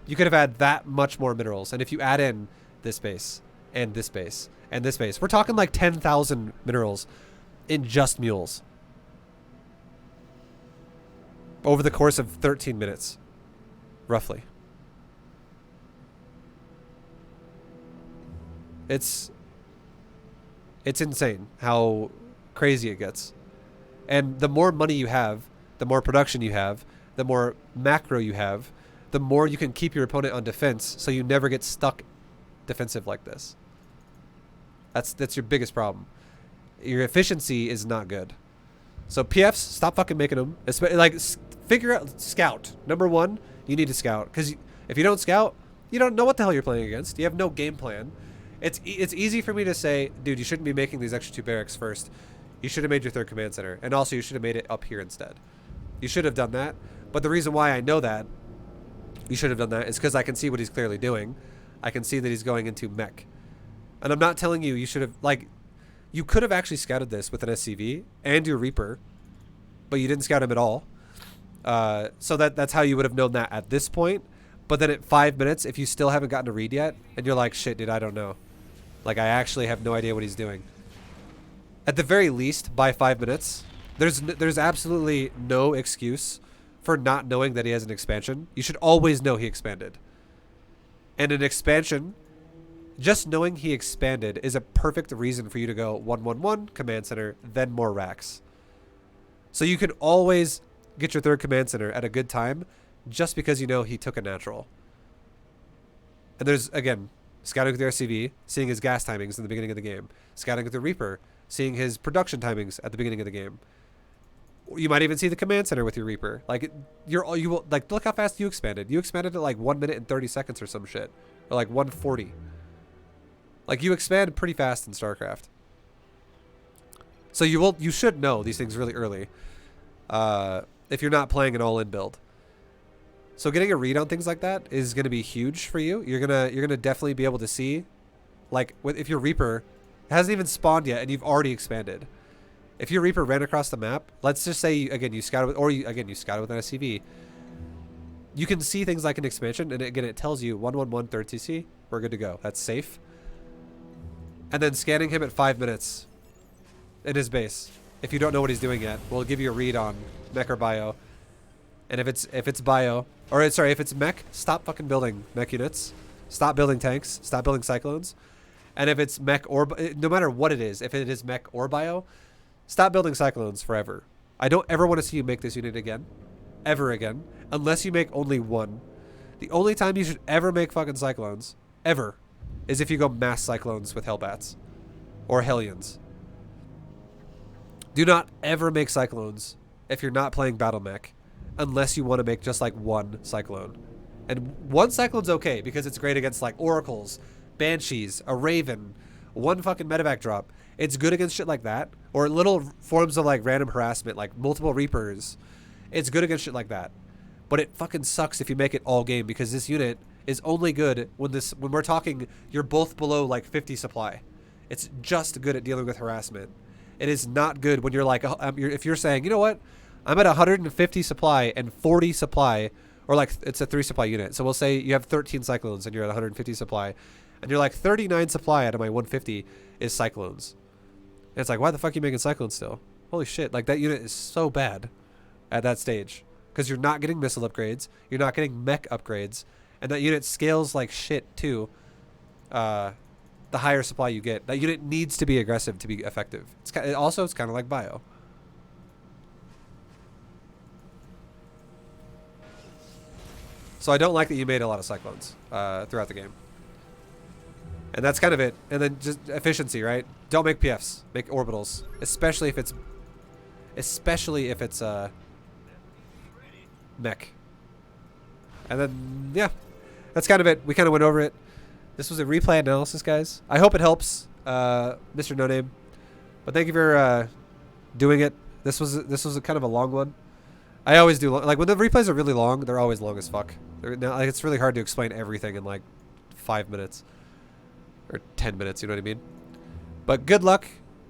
You could have had that much more minerals. And if you add in this base and this base and this base, we're talking like 10,000 minerals in just mules over the course of 13 minutes. Roughly. It's insane how crazy it gets. And the more money you have, the more production you have, the more macro you have, the more you can keep your opponent on defense so you never get stuck defensive like this. That's your biggest problem. Your efficiency is not good. So PFs, stop fucking making them. Like, figure out, scout. Number one, you need to scout, because if you don't scout, you don't know what the hell you're playing against. You have no game plan. It's easy for me to say, dude, you shouldn't be making these extra 2 barracks first. You should have made your 3rd command center, and also you should have made it up here instead. You should have done that. But the reason why I know that you should have done that is because I can see what he's clearly doing. I can see that he's going into mech. And I'm not telling you should have, like, you could have actually scouted this with an SCV and your Reaper, but you didn't scout him at all. So that's how you would have known that at this point. But then at 5 minutes, if you still haven't gotten a read yet, and you're like, shit, dude, I don't know. Like, I actually have no idea what he's doing. At the very least, by 5 minutes, there's absolutely no excuse for not knowing that he has an expansion. You should always know he expanded. And an expansion, just knowing he expanded is a perfect reason for you to go 111 command center, then more racks. So you can always get your 3rd command center at a good time just because you know he took a natural. And there's, again, scouting with the RCV, seeing his gas timings in the beginning of the game. Scouting with the Reaper, seeing his production timings at the beginning of the game. You might even see the command center with your Reaper. Like you will like look how fast you expanded. You expanded at like 1 minute and 30 seconds or some shit, or like 140. Like you expand pretty fast in StarCraft. So you should know these things really early, if you're not playing an all-in build. So getting a read on things like that is going to be huge for you. You're gonna definitely be able to see, like if your Reaper hasn't even spawned yet and you've already expanded. If your Reaper ran across the map, let's just say you scouted with, or you scouted with an SCV, you can see things like an expansion, and again it tells you 111 third CC, we're good to go. That's safe. And then scanning him at 5 minutes in his base, if you don't know what he's doing yet, will give you a read on mech or bio. And if it's bio, or sorry, if it's mech, stop fucking building mech units, stop building tanks, stop building cyclones. And if it's mech or no matter what it is, if it is mech or bio, stop building cyclones forever. I don't ever want to see you make this unit again. Ever again. Unless you make only one. The only time you should ever make fucking cyclones, ever, is if you go mass cyclones with Hellbats. Or Hellions. Do not ever make cyclones if you're not playing battle mech. Unless you want to make just like one cyclone. And one cyclone's okay because it's great against like oracles, banshees, a raven, one fucking medevac drop. It's good against shit like that. Or little forms of like random harassment, like multiple reapers. It's good against shit like that. But it fucking sucks if you make it all game, because this unit is only good when we're talking you're both below like 50 supply. It's just good at dealing with harassment. It is not good when you're like, if you're saying, you know what, I'm at 150 supply and 40 supply, or like it's a 3 supply unit. So we'll say you have 13 cyclones and you're at 150 supply, and you're like 39 supply out of my 150 is cyclones. And it's like, why the fuck are you making cyclones still? Holy shit, like that unit is so bad at that stage. Because you're not getting missile upgrades, you're not getting mech upgrades, and that unit scales like shit too. The higher supply you get. That unit needs to be aggressive to be effective. It's kind of like bio. So I don't like that you made a lot of cyclones throughout the game. And that's kind of it. And then just efficiency, right? Don't make PFs. Make orbitals. Especially if it's mech. And then, yeah. That's kind of it. We kind of went over it. This was a replay analysis, guys. I hope it helps, MrNoName. But thank you for doing it. This was a kind of a long one. I always do, like when the replays are really long, they're always long as fuck. Like, it's really hard to explain everything in like 5 minutes or 10 minutes. You know what I mean? But good luck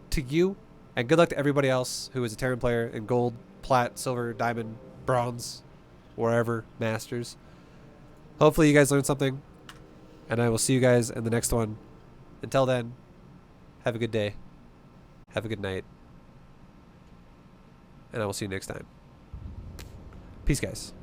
to you, and good luck to everybody else who is a Terran player in gold, plat, silver, diamond, bronze, wherever, masters. Hopefully you guys learned something, and I will see you guys in the next one. Until then, have a good day, have a good night, and I will see you next time. Peace, guys.